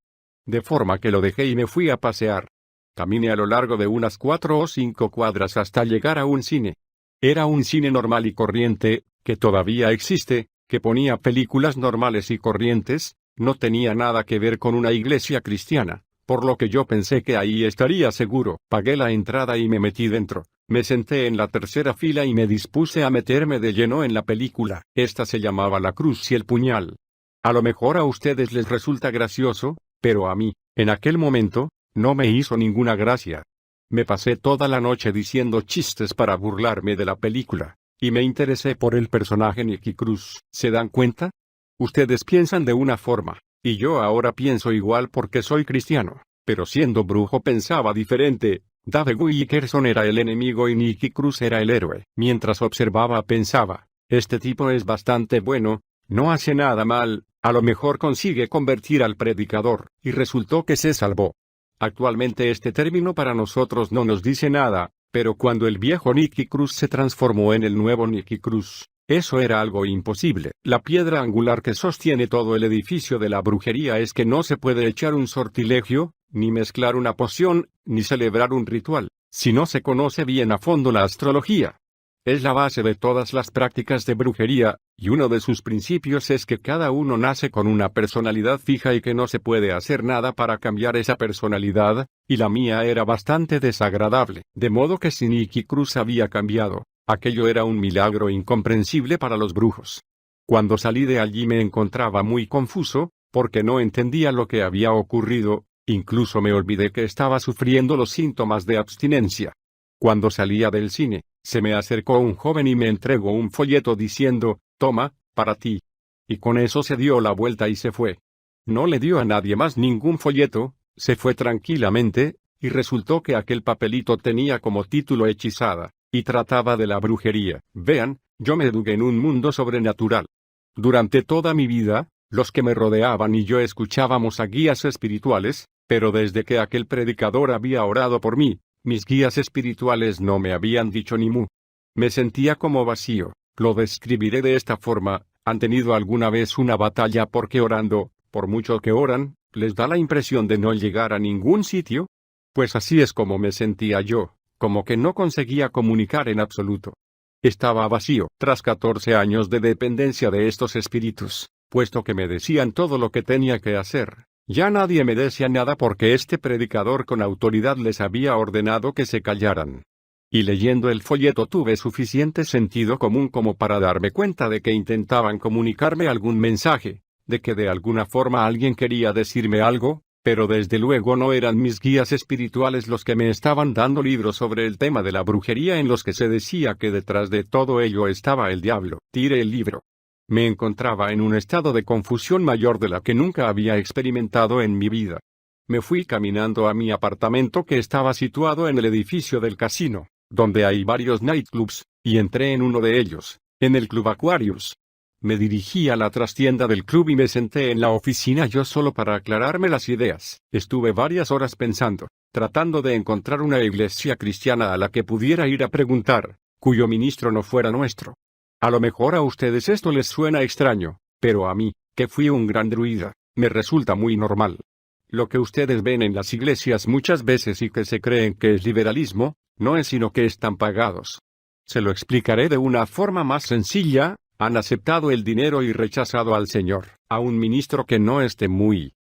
De forma que lo dejé y me fui a pasear. Caminé a lo largo de unas 4 o 5 cuadras hasta llegar a un cine. Era un cine normal y corriente, que todavía existe, que ponía películas normales y corrientes. No tenía nada que ver con una iglesia cristiana, por lo que yo pensé que ahí estaría seguro. Pagué la entrada y me metí dentro. Me senté en la tercera fila y me dispuse a meterme de lleno en la película. Esta se llamaba La Cruz y el Puñal. A lo mejor a ustedes les resulta gracioso, pero a mí, en aquel momento, no me hizo ninguna gracia. Me pasé toda la noche diciendo chistes para burlarme de la película, y me interesé por el personaje Nicky Cruz. ¿Se dan cuenta? Ustedes piensan de una forma, y yo ahora pienso igual porque soy cristiano, pero siendo brujo pensaba diferente. David Wickerson era el enemigo y Nicky Cruz era el héroe. Mientras observaba pensaba, este tipo es bastante bueno, no hace nada mal, a lo mejor consigue convertir al predicador, y resultó que se salvó. Actualmente este término para nosotros no nos dice nada, pero cuando el viejo Nicky Cruz se transformó en el nuevo Nicky Cruz, eso era algo imposible. La piedra angular que sostiene todo el edificio de la brujería es que no se puede echar un sortilegio, ni mezclar una poción, ni celebrar un ritual, si no se conoce bien a fondo la astrología. Es la base de todas las prácticas de brujería, y uno de sus principios es que cada uno nace con una personalidad fija y que no se puede hacer nada para cambiar esa personalidad, y la mía era bastante desagradable. De modo que si Nicky Cruz había cambiado, aquello era un milagro incomprensible para los brujos. Cuando salí de allí me encontraba muy confuso, porque no entendía lo que había ocurrido, incluso me olvidé que estaba sufriendo los síntomas de abstinencia. Cuando salía del cine, se me acercó un joven y me entregó un folleto diciendo, «Toma, para ti». Y con eso se dio la vuelta y se fue. No le dio a nadie más ningún folleto, se fue tranquilamente, y resultó que aquel papelito tenía como título Hechizada, y trataba de la brujería. Vean, yo me eduqué en un mundo sobrenatural. Durante toda mi vida, los que me rodeaban y yo escuchábamos a guías espirituales, pero desde que aquel predicador había orado por mí, mis guías espirituales no me habían dicho ni mu. Me sentía como vacío. Lo describiré de esta forma. ¿Han tenido alguna vez una batalla porque orando, por mucho que oran, les da la impresión de no llegar a ningún sitio? Pues así es como me sentía yo, como que no conseguía comunicar en absoluto. Estaba vacío, tras 14 años de dependencia de estos espíritus, puesto que me decían todo lo que tenía que hacer. Ya nadie me decía nada porque este predicador con autoridad les había ordenado que se callaran. Y leyendo el folleto tuve suficiente sentido común como para darme cuenta de que intentaban comunicarme algún mensaje, de que de alguna forma alguien quería decirme algo, pero desde luego no eran mis guías espirituales los que me estaban dando libros sobre el tema de la brujería en los que se decía que detrás de todo ello estaba el diablo. Tiré el libro. Me encontraba en un estado de confusión mayor de la que nunca había experimentado en mi vida. Me fui caminando a mi apartamento que estaba situado en el edificio del casino, donde hay varios nightclubs, y entré en uno de ellos, en el Club Aquarius. Me dirigí a la trastienda del club y me senté en la oficina yo solo para aclararme las ideas. Estuve varias horas pensando, tratando de encontrar una iglesia cristiana a la que pudiera ir a preguntar, cuyo ministro no fuera nuestro. A lo mejor a ustedes esto les suena extraño, pero a mí, que fui un gran druida, me resulta muy normal. Lo que ustedes ven en las iglesias muchas veces y que se creen que es liberalismo, no es sino que están pagados. Se lo explicaré de una forma más sencilla. Han aceptado el dinero y rechazado al Señor. A un ministro que no esté muy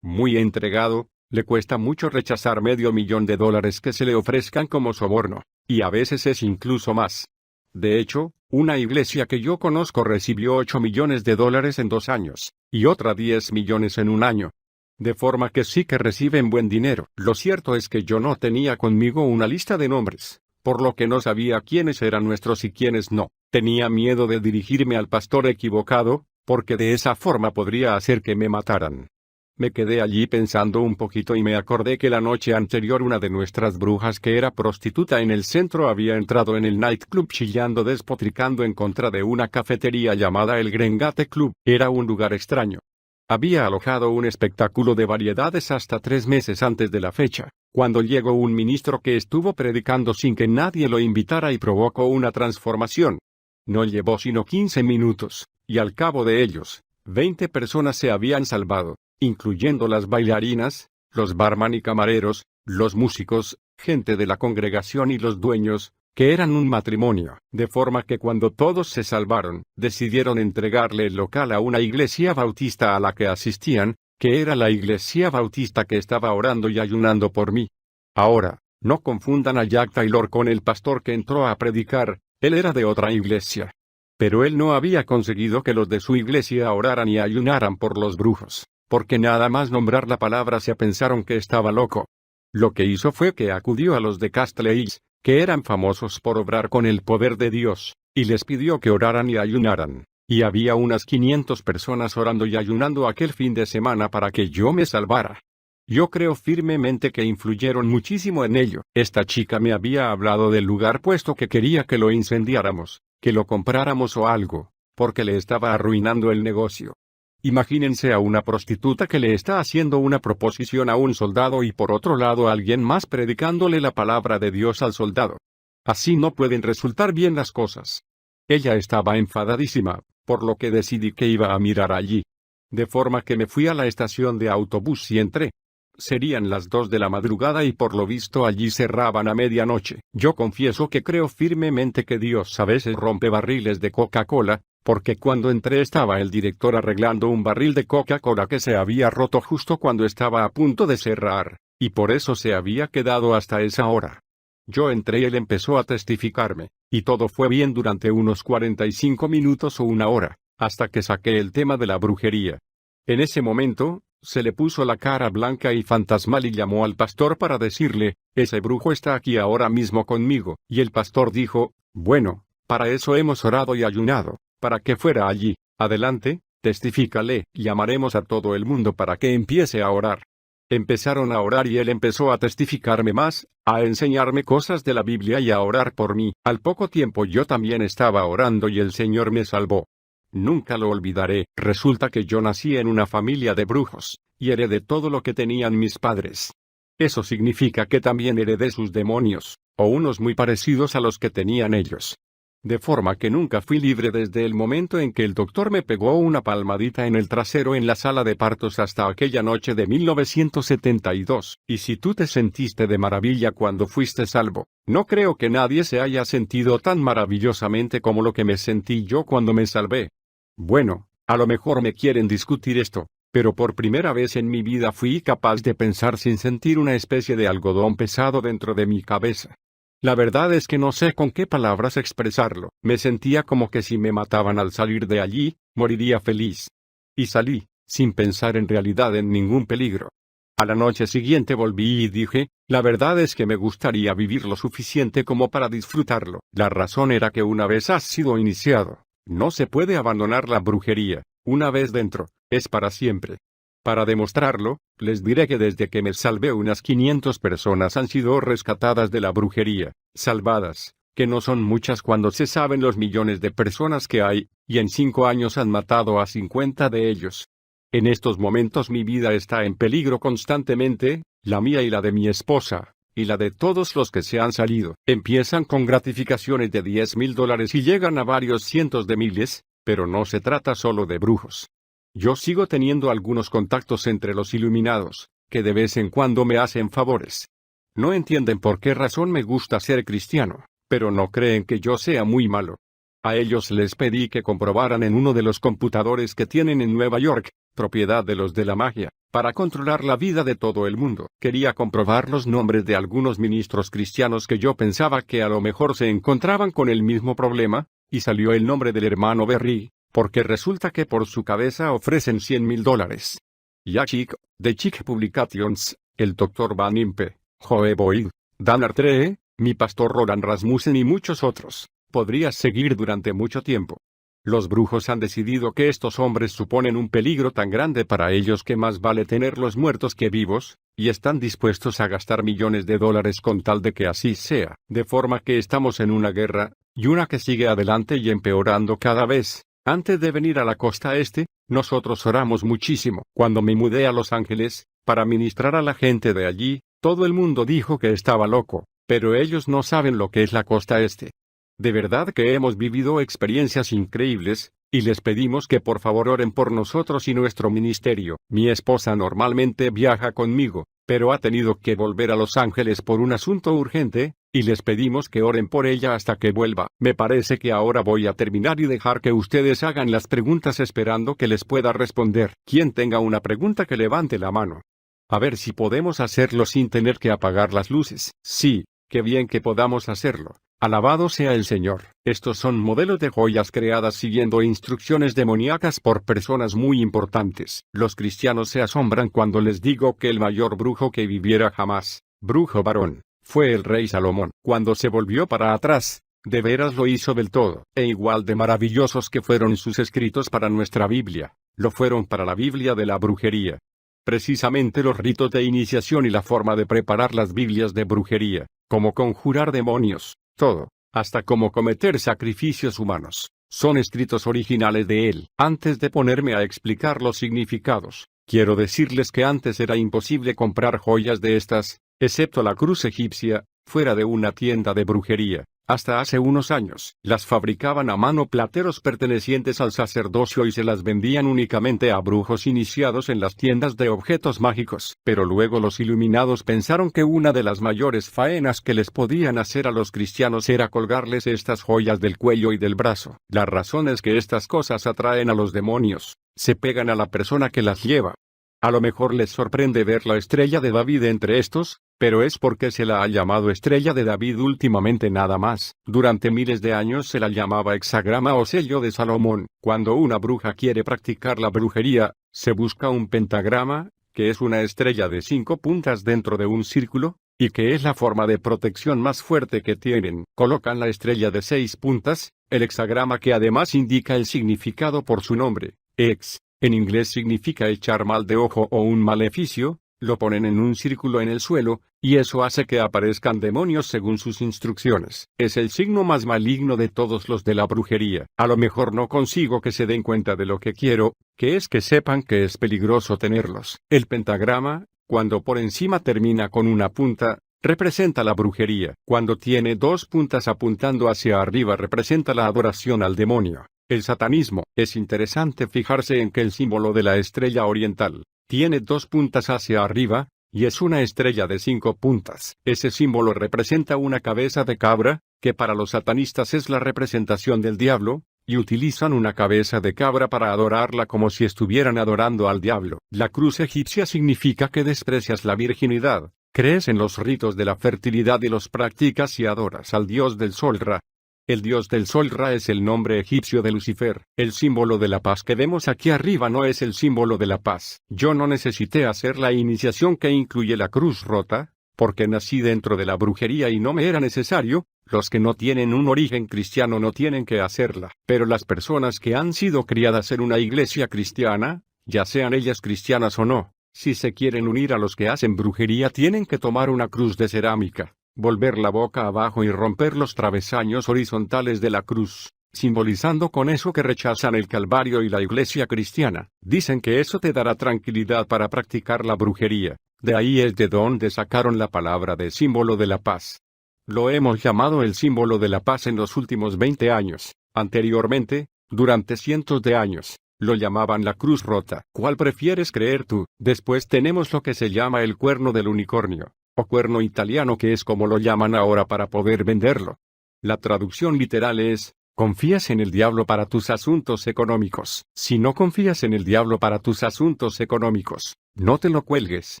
entregado, le cuesta mucho rechazar $500,000 que se le ofrezcan como soborno, y a veces es incluso más. De hecho, una iglesia que yo conozco recibió $8 millones en 2 años, y otra 10 millones en un año. De forma que sí que reciben buen dinero. Lo cierto es que yo no tenía conmigo una lista de nombres, por lo que no sabía quiénes eran nuestros y quiénes no. Tenía miedo de dirigirme al pastor equivocado, porque de esa forma podría hacer que me mataran. Me quedé allí pensando un poquito y me acordé que la noche anterior una de nuestras brujas que era prostituta en el centro había entrado en el nightclub chillando despotricando en contra de una cafetería llamada el Grengate Club. Era un lugar extraño. Había alojado un espectáculo de variedades hasta 3 meses antes de la fecha, cuando llegó un ministro que estuvo predicando sin que nadie lo invitara y provocó una transformación. No llevó sino 15 minutos, y al cabo de ellos, 20 personas se habían salvado, incluyendo las bailarinas, los barman y camareros, los músicos, gente de la congregación y los dueños, que eran un matrimonio. De forma que cuando todos se salvaron, decidieron entregarle el local a una iglesia bautista a la que asistían, que era la iglesia bautista que estaba orando y ayunando por mí. Ahora, No confundan a Jack Taylor con el pastor que entró a predicar, él era de otra iglesia. Pero él no había conseguido que los de su iglesia oraran y ayunaran por los brujos, porque nada más nombrar la palabra se pensaron que estaba loco. Lo que hizo fue que acudió a los de Castle Hills, que eran famosos por obrar con el poder de Dios, y les pidió que oraran y ayunaran. Y había unas 500 personas orando y ayunando aquel fin de semana para que yo me salvara. Yo creo firmemente que influyeron muchísimo en ello. Esta chica me había hablado del lugar puesto que quería que lo incendiáramos, que lo compráramos o algo, porque le estaba arruinando el negocio. Imagínense a una prostituta que le está haciendo una proposición a un soldado y por otro lado alguien más predicándole la palabra de Dios al soldado. Así no pueden resultar bien las cosas. Ella estaba enfadadísima, por lo que decidí que iba a mirar allí. De forma que me fui a la estación de autobús y entré. Serían las 2 de la madrugada y por lo visto allí cerraban a medianoche. Yo confieso que creo firmemente que Dios a veces rompe barriles de Coca-Cola, porque cuando entré estaba el director arreglando un barril de Coca-Cola que se había roto justo cuando estaba a punto de cerrar, y por eso se había quedado hasta esa hora. Yo entré y él empezó a testificarme, y todo fue bien durante unos 45 minutos o una hora, hasta que saqué el tema de la brujería. En ese momento, se le puso la cara blanca y fantasmal y llamó al pastor para decirle, ese brujo está aquí ahora mismo conmigo, y el pastor dijo, bueno, para eso hemos orado y ayunado, para que fuera allí, adelante, testifícale, llamaremos a todo el mundo para que empiece a orar. Empezaron a orar y él empezó a testificarme más, a enseñarme cosas de la Biblia y a orar por mí. Al poco tiempo yo también estaba orando y el Señor me salvó. Nunca lo olvidaré. Resulta que yo nací en una familia de brujos, y heredé todo lo que tenían mis padres. Eso significa que también heredé sus demonios, o unos muy parecidos a los que tenían ellos. De forma que nunca fui libre desde el momento en que el doctor me pegó una palmadita en el trasero en la sala de partos hasta aquella noche de 1972. Y si tú te sentiste de maravilla cuando fuiste salvo, no creo que nadie se haya sentido tan maravillosamente como lo que me sentí yo cuando me salvé. Bueno, a lo mejor me quieren discutir esto, pero por primera vez en mi vida fui capaz de pensar sin sentir una especie de algodón pesado dentro de mi cabeza. La verdad es que no sé con qué palabras expresarlo. Me sentía como que si me mataban al salir de allí, moriría feliz. Y salí, sin pensar en realidad en ningún peligro. A la noche siguiente volví y dije, la verdad es que me gustaría vivir lo suficiente como para disfrutarlo. La razón era que una vez has sido iniciado, no se puede abandonar la brujería. Una vez dentro, es para siempre. Para demostrarlo, les diré que desde que me salvé unas 500 personas han sido rescatadas de la brujería, salvadas, que no son muchas cuando se saben los millones de personas que hay, y en 5 años han matado a 50 de ellos. En estos momentos mi vida está en peligro constantemente, la mía y la de mi esposa, y la de todos los que se han salido. Empiezan con gratificaciones de $10,000 y llegan a varios cientos de miles, pero no se trata solo de brujos. Yo sigo teniendo algunos contactos entre los iluminados, que de vez en cuando me hacen favores. No entienden por qué razón me gusta ser cristiano, pero no creen que yo sea muy malo. A ellos les pedí que comprobaran en uno de los computadores que tienen en Nueva York, propiedad de los de la magia, para controlar la vida de todo el mundo. Quería comprobar los nombres de algunos ministros cristianos que yo pensaba que a lo mejor se encontraban con el mismo problema, y salió el nombre del hermano Berry, porque resulta que por su cabeza ofrecen $100,000. Jack Chick, de Chick Publications, el Dr. Van Impe, Joe Boyd, Dan Artree, mi pastor Roland Rasmussen y muchos otros. Podría seguir durante mucho tiempo. Los brujos han decidido que estos hombres suponen un peligro tan grande para ellos que más vale tenerlos muertos que vivos, y están dispuestos a gastar millones de dólares con tal de que así sea. De forma que estamos en una guerra, y una que sigue adelante y empeorando cada vez. Antes de venir a la costa este, nosotros oramos muchísimo. Cuando me mudé a Los Ángeles, para ministrar a la gente de allí, todo el mundo dijo que estaba loco, pero ellos no saben lo que es la costa este. De verdad que hemos vivido experiencias increíbles, y les pedimos que por favor oren por nosotros y nuestro ministerio. Mi esposa normalmente viaja conmigo, pero ha tenido que volver a Los Ángeles por un asunto urgente, y les pedimos que oren por ella hasta que vuelva. Me parece que ahora voy a terminar y dejar que ustedes hagan las preguntas esperando que les pueda responder. Quien tenga una pregunta que levante la mano. A ver si podemos hacerlo sin tener que apagar las luces. Sí, qué bien que podamos hacerlo. Alabado sea el Señor. Estos son modelos de joyas creadas siguiendo instrucciones demoníacas por personas muy importantes. Los cristianos se asombran cuando les digo que el mayor brujo que viviera jamás, brujo varón, fue el rey Salomón. Cuando se volvió para atrás, de veras lo hizo del todo. E igual de maravillosos que fueron sus escritos para nuestra Biblia, lo fueron para la Biblia de la brujería. Precisamente los ritos de iniciación y la forma de preparar las Biblias de brujería, como conjurar demonios, todo, hasta cómo cometer sacrificios humanos, son escritos originales de él. Antes de ponerme a explicar los significados, quiero decirles que antes era imposible comprar joyas de estas, excepto la cruz egipcia, fuera de una tienda de brujería. Hasta hace unos años, las fabricaban a mano plateros pertenecientes al sacerdocio y se las vendían únicamente a brujos iniciados en las tiendas de objetos mágicos. Pero luego los iluminados pensaron que una de las mayores faenas que les podían hacer a los cristianos era colgarles estas joyas del cuello y del brazo. La razón es que estas cosas atraen a los demonios, se pegan a la persona que las lleva. A lo mejor les sorprende ver la estrella de David entre estos, pero es porque se la ha llamado estrella de David últimamente nada más. Durante miles de años se la llamaba hexagrama o sello de Salomón. Cuando una bruja quiere practicar la brujería, se busca un pentagrama, que es una estrella de 5 puntas dentro de un círculo, y que es la forma de protección más fuerte que tienen. Colocan la estrella de 6 puntas, el hexagrama que además indica el significado por su nombre, hex. En inglés significa echar mal de ojo o un maleficio, lo ponen en un círculo en el suelo, y eso hace que aparezcan demonios según sus instrucciones. Es el signo más maligno de todos los de la brujería. A lo mejor no consigo que se den cuenta de lo que quiero, que es que sepan que es peligroso tenerlos. El pentagrama, cuando por encima termina con una punta, representa la brujería. Cuando tiene 2 puntas apuntando hacia arriba representa la adoración al demonio. El satanismo. Es interesante fijarse en que el símbolo de la estrella oriental tiene 2 puntas hacia arriba, y es una estrella de 5 puntas. Ese símbolo representa una cabeza de cabra, que para los satanistas es la representación del diablo, y utilizan una cabeza de cabra para adorarla como si estuvieran adorando al diablo. La cruz egipcia significa que desprecias la virginidad, crees en los ritos de la fertilidad y los practicas y adoras al dios del sol Ra. El dios del sol Ra es el nombre egipcio de Lucifer. El símbolo de la paz que vemos aquí arriba no es el símbolo de la paz. Yo no necesité hacer la iniciación que incluye la cruz rota, porque nací dentro de la brujería y no me era necesario. Los que no tienen un origen cristiano no tienen que hacerla. Pero las personas que han sido criadas en una iglesia cristiana, ya sean ellas cristianas o no, si se quieren unir a los que hacen brujería tienen que tomar una cruz de cerámica, volver la boca abajo y romper los travesaños horizontales de la cruz, simbolizando con eso que rechazan el Calvario y la iglesia cristiana. Dicen que eso te dará tranquilidad para practicar la brujería. De ahí es de donde sacaron la palabra de símbolo de la paz. Lo hemos llamado el símbolo de la paz en los últimos 20 años. Anteriormente, durante cientos de años, lo llamaban la cruz rota. ¿Cuál prefieres creer tú? Después tenemos lo que se llama el cuerno del unicornio, o cuerno italiano, que es como lo llaman ahora para poder venderlo. La traducción literal es: confías en el diablo para tus asuntos económicos. Si no confías en el diablo para tus asuntos económicos, no te lo cuelgues.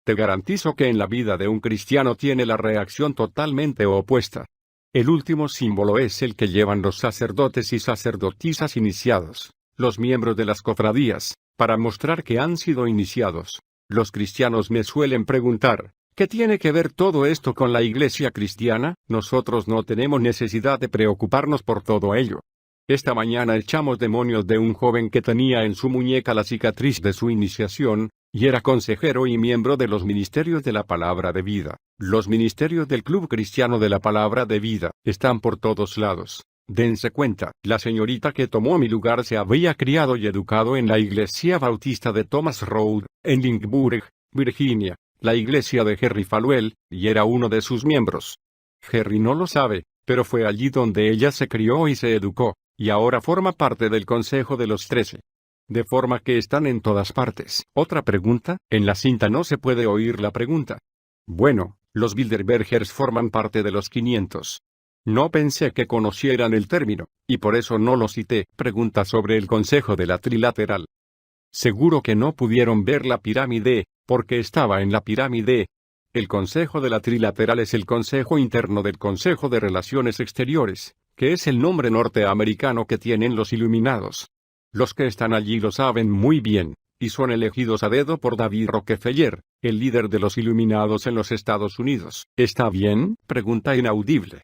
Te garantizo que en la vida de un cristiano tiene la reacción totalmente opuesta. El último símbolo es el que llevan los sacerdotes y sacerdotisas iniciados, los miembros de las cofradías, para mostrar que han sido iniciados. Los cristianos me suelen preguntar: ¿qué tiene que ver todo esto con la iglesia cristiana? Nosotros no tenemos necesidad de preocuparnos por todo ello. Esta mañana echamos demonios de un joven que tenía en su muñeca la cicatriz de su iniciación, y era consejero y miembro de los ministerios de la Palabra de Vida. Los ministerios del Club Cristiano de la Palabra de Vida están por todos lados. Dense cuenta, la señorita que tomó mi lugar se había criado y educado en la Iglesia Bautista de Thomas Road, en Lynchburg, Virginia, la iglesia de Jerry Falwell, y era uno de sus miembros. Jerry no lo sabe, pero fue allí donde ella se crió y se educó, y ahora forma parte del Consejo de los 13. De forma que están en todas partes. ¿Otra pregunta? En la cinta no se puede oír la pregunta. Bueno, los Bilderbergers forman parte de los 500. No pensé que conocieran el término, y por eso no lo cité. Pregunta sobre el Consejo de la Trilateral. Seguro que no pudieron ver la pirámide, porque estaba en la pirámide. El Consejo de la Trilateral es el consejo interno del Consejo de Relaciones Exteriores, que es el nombre norteamericano que tienen los Iluminados. Los que están allí lo saben muy bien, y son elegidos a dedo por David Rockefeller, el líder de los Iluminados en los Estados Unidos. ¿Está bien?, pregunta inaudible.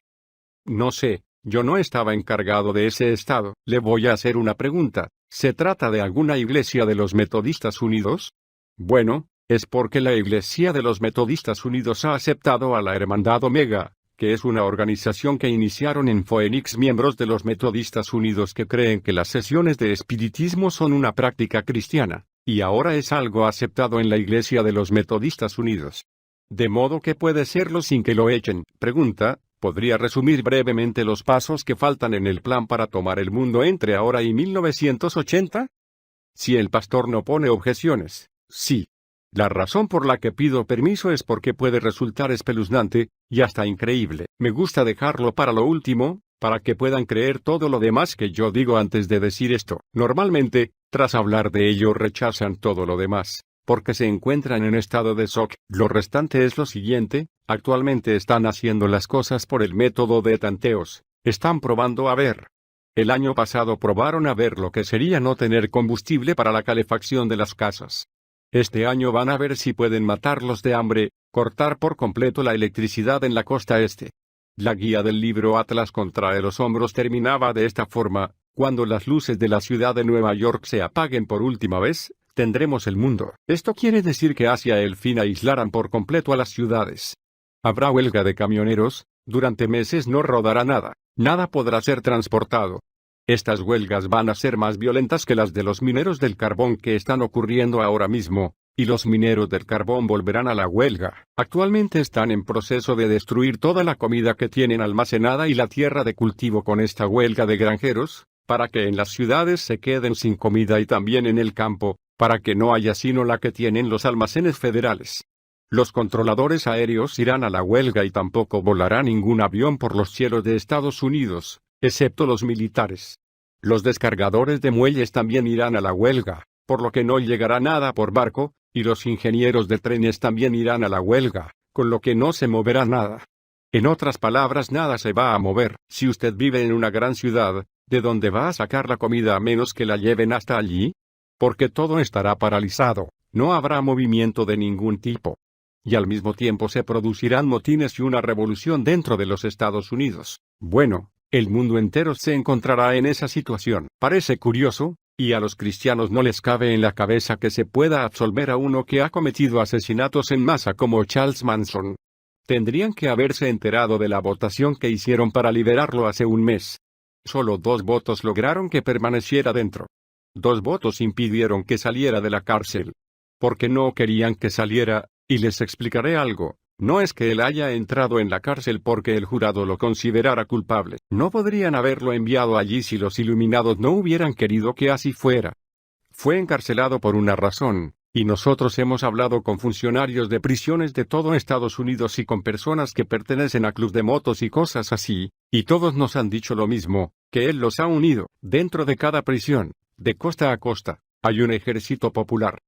No sé, yo no estaba encargado de ese estado. Le voy a hacer una pregunta. ¿Se trata de alguna iglesia de los Metodistas Unidos? Bueno, es porque la Iglesia de los Metodistas Unidos ha aceptado a la Hermandad Omega, que es una organización que iniciaron en Phoenix miembros de los Metodistas Unidos que creen que las sesiones de espiritismo son una práctica cristiana, y ahora es algo aceptado en la Iglesia de los Metodistas Unidos. ¿De modo que puede serlo sin que lo echen? Pregunta, ¿podría resumir brevemente los pasos que faltan en el plan para tomar el mundo entre ahora y 1980? Si el pastor no pone objeciones, sí. La razón por la que pido permiso es porque puede resultar espeluznante, y hasta increíble. Me gusta dejarlo para lo último, para que puedan creer todo lo demás que yo digo antes de decir esto. Normalmente, tras hablar de ello rechazan todo lo demás, porque se encuentran en estado de shock. Lo restante es lo siguiente: actualmente están haciendo las cosas por el método de tanteos. Están probando a ver. El año pasado probaron a ver lo que sería no tener combustible para la calefacción de las casas. Este año van a ver si pueden matarlos de hambre, cortar por completo la electricidad en la costa este. La guía del libro Atlas contra los hombros terminaba de esta forma: cuando las luces de la ciudad de Nueva York se apaguen por última vez, tendremos el mundo. Esto quiere decir que hacia el fin aislarán por completo a las ciudades. Habrá huelga de camioneros, durante meses no rodará nada, nada podrá ser transportado. Estas huelgas van a ser más violentas que las de los mineros del carbón que están ocurriendo ahora mismo, y los mineros del carbón volverán a la huelga. Actualmente están en proceso de destruir toda la comida que tienen almacenada y la tierra de cultivo con esta huelga de granjeros, para que en las ciudades se queden sin comida y también en el campo, para que no haya sino la que tienen los almacenes federales. Los controladores aéreos irán a la huelga y tampoco volará ningún avión por los cielos de Estados Unidos, excepto los militares. Los descargadores de muelles también irán a la huelga, por lo que no llegará nada por barco, y los ingenieros de trenes también irán a la huelga, con lo que no se moverá nada. En otras palabras, nada se va a mover. Si usted vive en una gran ciudad, ¿de dónde va a sacar la comida a menos que la lleven hasta allí? Porque todo estará paralizado, no habrá movimiento de ningún tipo. Y al mismo tiempo se producirán motines y una revolución dentro de los Estados Unidos. Bueno, el mundo entero se encontrará en esa situación. Parece curioso, y a los cristianos no les cabe en la cabeza que se pueda absolver a uno que ha cometido asesinatos en masa como Charles Manson. Tendrían que haberse enterado de la votación que hicieron para liberarlo hace un mes. Solo 2 votos lograron que permaneciera dentro. 2 votos impidieron que saliera de la cárcel. Porque no querían que saliera, y les explicaré algo. No es que él haya entrado en la cárcel porque el jurado lo considerara culpable. No podrían haberlo enviado allí si los iluminados no hubieran querido que así fuera. Fue encarcelado por una razón, y nosotros hemos hablado con funcionarios de prisiones de todo Estados Unidos y con personas que pertenecen a clubes de motos y cosas así, y todos nos han dicho lo mismo, que él los ha unido. Dentro de cada prisión, de costa a costa, hay un ejército popular.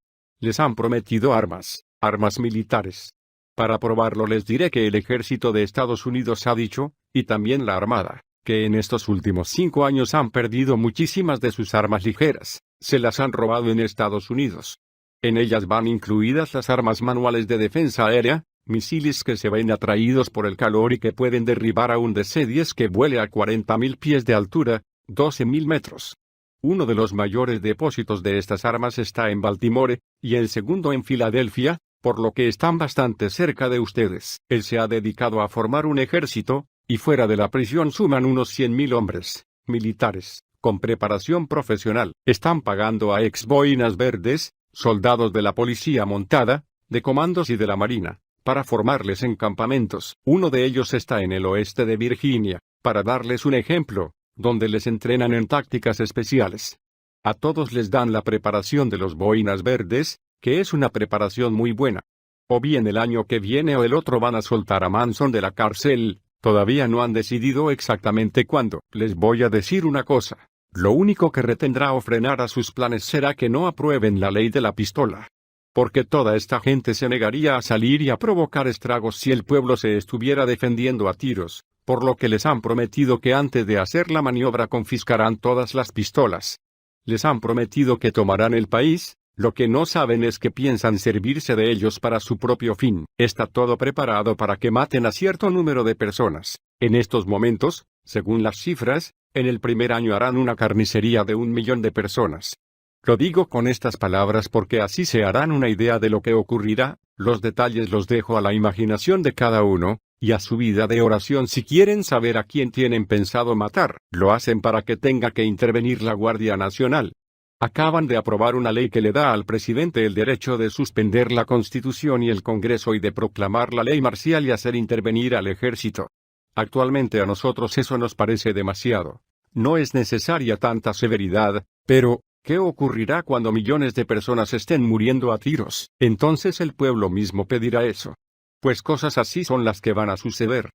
Les han prometido armas militares. Para probarlo les diré que el ejército de Estados Unidos ha dicho, y también la Armada, que en estos últimos 5 años han perdido muchísimas de sus armas ligeras, se las han robado en Estados Unidos. En ellas van incluidas las armas manuales de defensa aérea, misiles que se ven atraídos por el calor y que pueden derribar a un DC-10 que vuele a 40.000 pies de altura, 12.000 metros. Uno de los mayores depósitos de estas armas está en Baltimore, y el segundo en Filadelfia, por lo que están bastante cerca de ustedes. Él se ha dedicado a formar un ejército, y fuera de la prisión suman unos 100.000 hombres, militares, con preparación profesional. Están pagando a ex-boinas verdes, soldados de la policía montada, de comandos y de la marina, para formarles en campamentos. Uno de ellos está en el oeste de Virginia, para darles un ejemplo, donde les entrenan en tácticas especiales. A todos les dan la preparación de los boinas verdes, que es una preparación muy buena. O bien el año que viene o el otro van a soltar a Manson de la cárcel, todavía no han decidido exactamente cuándo. Les voy a decir una cosa, lo único que retendrá o frenará sus planes será que no aprueben la ley de la pistola. porque toda esta gente se negaría a salir y a provocar estragos si el pueblo se estuviera defendiendo a tiros, por lo que les han prometido que antes de hacer la maniobra confiscarán todas las pistolas. Les han prometido que tomarán el país. Lo que no saben es que piensan servirse de ellos para su propio fin. Está todo preparado para que maten a cierto número de personas. En estos momentos, según las cifras, en el primer año harán una carnicería de 1 millón de personas. Lo digo con estas palabras porque así se harán una idea de lo que ocurrirá. Los detalles los dejo a la imaginación de cada uno, y a su vida de oración si quieren saber a quién tienen pensado matar. Lo hacen para que tenga que intervenir la Guardia Nacional. Acaban de aprobar una ley que le da al presidente el derecho de suspender la Constitución y el Congreso y de proclamar la ley marcial y hacer intervenir al ejército. Actualmente a nosotros eso nos parece demasiado. No es necesaria tanta severidad, pero ¿qué ocurrirá cuando millones de personas estén muriendo a tiros? Entonces el pueblo mismo pedirá eso. Pues cosas así son las que van a suceder.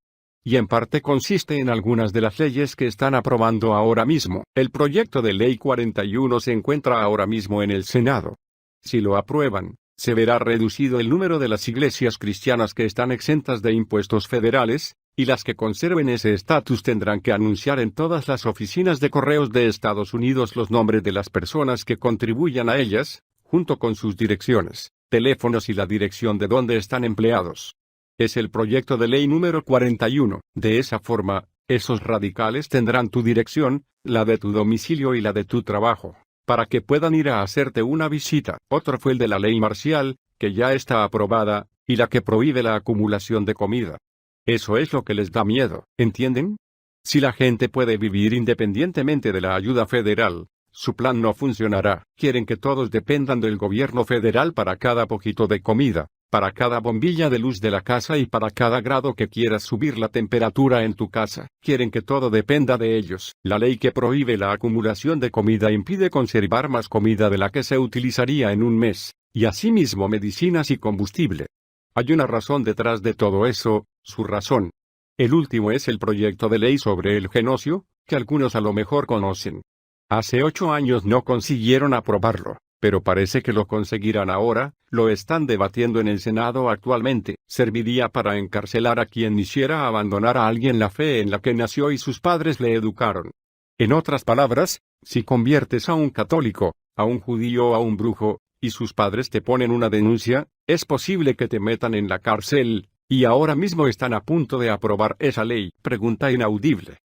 Y en parte consiste en algunas de las leyes que están aprobando ahora mismo. El proyecto de ley 41 se encuentra ahora mismo en el Senado. Si lo aprueban, se verá reducido el número de las iglesias cristianas que están exentas de impuestos federales, y las que conserven ese estatus tendrán que anunciar en todas las oficinas de correos de Estados Unidos los nombres de las personas que contribuyan a ellas, junto con sus direcciones, teléfonos y la dirección de donde están empleados. Es el proyecto de ley número 41. De esa forma, esos radicales tendrán tu dirección, la de tu domicilio y la de tu trabajo, para que puedan ir a hacerte una visita. Otro fue el de la ley marcial, que ya está aprobada, y la que prohíbe la acumulación de comida. Eso es lo que les da miedo, ¿entienden? Si la gente puede vivir independientemente de la ayuda federal, su plan no funcionará. Quieren que todos dependan del gobierno federal para cada poquito de comida, para cada bombilla de luz de la casa y para cada grado que quieras subir la temperatura en tu casa. Quieren que todo dependa de ellos. La ley que prohíbe la acumulación de comida impide conservar más comida de la que se utilizaría en un mes, y asimismo medicinas y combustible. Hay una razón detrás de todo eso, su razón. El último es el proyecto de ley sobre el genocidio, que algunos a lo mejor conocen. Hace 8 años no consiguieron aprobarlo, pero parece que lo conseguirán ahora. Lo están debatiendo en el Senado actualmente. Serviría para encarcelar a quien hiciera abandonar a alguien la fe en la que nació y sus padres le educaron. En otras palabras, si conviertes a un católico, a un judío o a un brujo, y sus padres te ponen una denuncia, es posible que te metan en la cárcel, y ahora mismo están a punto de aprobar esa ley. Pregunta inaudible.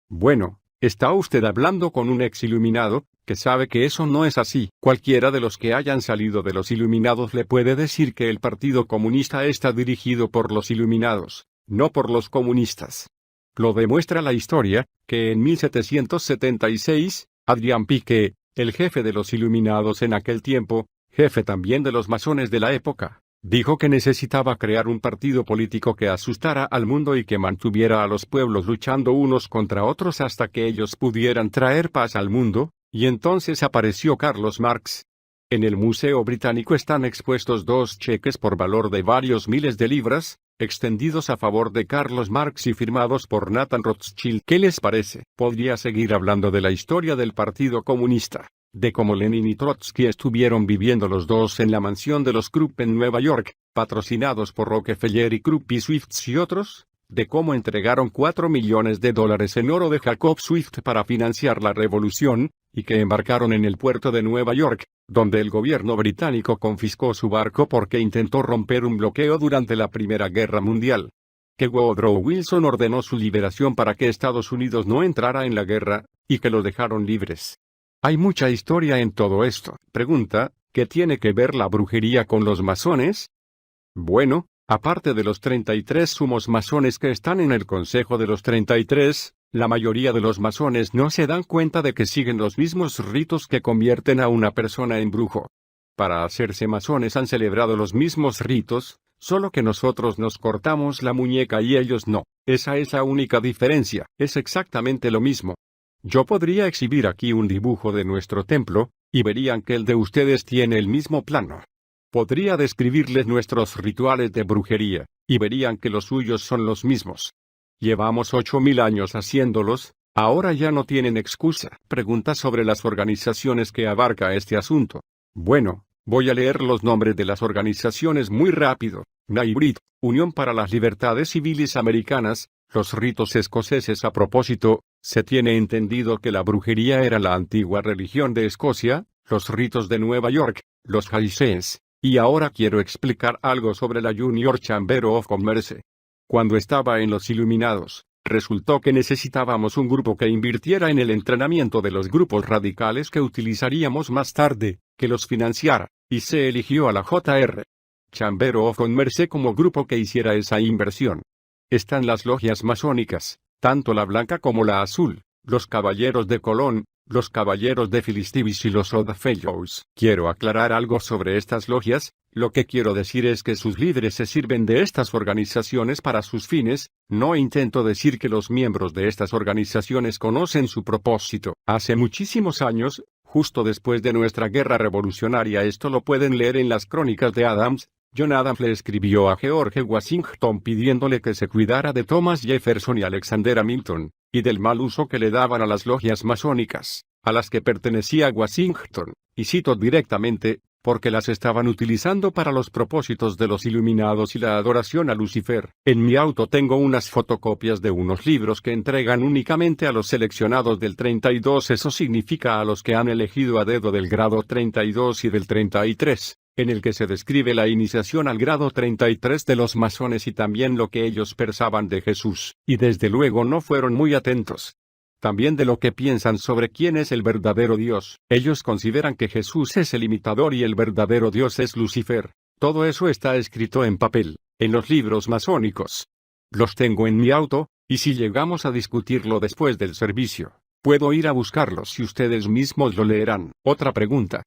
Bueno, ¿está usted hablando con un ex-iluminado, que sabe que eso no es así? Cualquiera de los que hayan salido de los iluminados le puede decir que el Partido Comunista está dirigido por los iluminados, no por los comunistas. Lo demuestra la historia, que en 1776, Adrian Piquet, el jefe de los iluminados en aquel tiempo, jefe también de los masones de la época, dijo que necesitaba crear un partido político que asustara al mundo y que mantuviera a los pueblos luchando unos contra otros hasta que ellos pudieran traer paz al mundo, y entonces apareció Carlos Marx. En el Museo Británico están expuestos 2 cheques por valor de varios miles de libras, extendidos a favor de Carlos Marx y firmados por Nathan Rothschild. ¿Qué les parece? Podría seguir hablando de la historia del Partido Comunista, de cómo Lenin y Trotsky estuvieron viviendo los dos en la mansión de los Krupp en Nueva York, patrocinados por Rockefeller y Krupp y Swift y otros, de cómo entregaron $4 millones en oro de Jacob Swift para financiar la revolución, y que embarcaron en el puerto de Nueva York, donde el gobierno británico confiscó su barco porque intentó romper un bloqueo durante la Primera Guerra Mundial. Que Woodrow Wilson ordenó su liberación para que Estados Unidos no entrara en la guerra, y que los dejaron libres. Hay mucha historia en todo esto. Pregunta, ¿qué tiene que ver la brujería con los masones? Bueno, aparte de los 33 sumos masones que están en el Consejo de los 33, la mayoría de los masones no se dan cuenta de que siguen los mismos ritos que convierten a una persona en brujo. Para hacerse masones han celebrado los mismos ritos, solo que nosotros nos cortamos la muñeca y ellos no. Esa es la única diferencia. Es exactamente lo mismo. Yo podría exhibir aquí un dibujo de nuestro templo, y verían que el de ustedes tiene el mismo plano. Podría describirles nuestros rituales de brujería, y verían que los suyos son los mismos. Llevamos 8000 años haciéndolos, ahora ya no tienen excusa. Pregunta sobre las organizaciones que abarca este asunto. Bueno, Voy a leer los nombres de las organizaciones muy rápido. NAIBRIT, Unión para las Libertades Civiles Americanas. Los ritos escoceses. A propósito, se tiene entendido que la brujería era la antigua religión de Escocia, los ritos de Nueva York, los Highseas. Y ahora quiero explicar algo sobre la Junior Chamber of Commerce. Cuando estaba en los Iluminados, resultó que necesitábamos un grupo que invirtiera en el entrenamiento de los grupos radicales que utilizaríamos más tarde, que los financiara, y se eligió a la J.R. Chamber of Commerce como grupo que hiciera esa inversión. Están las logias masónicas, tanto la blanca como la azul, los caballeros de Colón, los caballeros de Philistibis y los Odd Fellows. Quiero aclarar algo sobre estas logias. Lo que quiero decir es que sus líderes se sirven de estas organizaciones para sus fines. No intento decir que los miembros de estas organizaciones conocen su propósito. Hace muchísimos años, justo después de nuestra guerra revolucionaria, esto lo pueden leer en las crónicas de Adams, John Adams le escribió a George Washington pidiéndole que se cuidara de Thomas Jefferson y Alexander Hamilton, y del mal uso que le daban a las logias masónicas, a las que pertenecía Washington, y cito directamente, porque las estaban utilizando para los propósitos de los iluminados y la adoración a Lucifer. En mi auto tengo unas fotocopias de unos libros que entregan únicamente a los seleccionados del 32, eso significa a los que han elegido a dedo del grado 32 y del 33. En el que se describe la iniciación al grado 33 de los masones y también lo que ellos pensaban de Jesús, y desde luego no fueron muy atentos. También de lo que piensan sobre quién es el verdadero Dios. Ellos consideran que Jesús es el imitador y el verdadero Dios es Lucifer. Todo eso está escrito en papel, en los libros masónicos. Los tengo en mi auto, y si llegamos a discutirlo después del servicio, puedo ir a buscarlos y ustedes mismos lo leerán. Otra pregunta.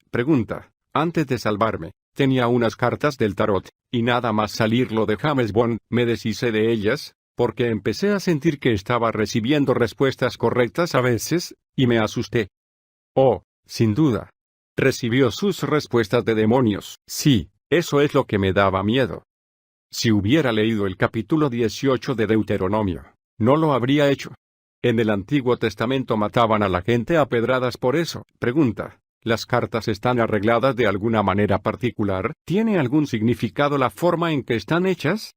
Antes de salvarme, tenía unas cartas del tarot, y nada más salirlo de James Bond, me deshice de ellas, porque empecé a sentir que estaba recibiendo respuestas correctas a veces, y me asusté. Oh, sin duda. Recibió sus respuestas de demonios. Sí, eso es lo que me daba miedo. Si hubiera leído el capítulo 18 de Deuteronomio, no lo habría hecho. En el Antiguo Testamento mataban a la gente a pedradas por eso. Pregunta. ¿Las cartas están arregladas de alguna manera particular? ¿Tiene algún significado la forma en que están hechas?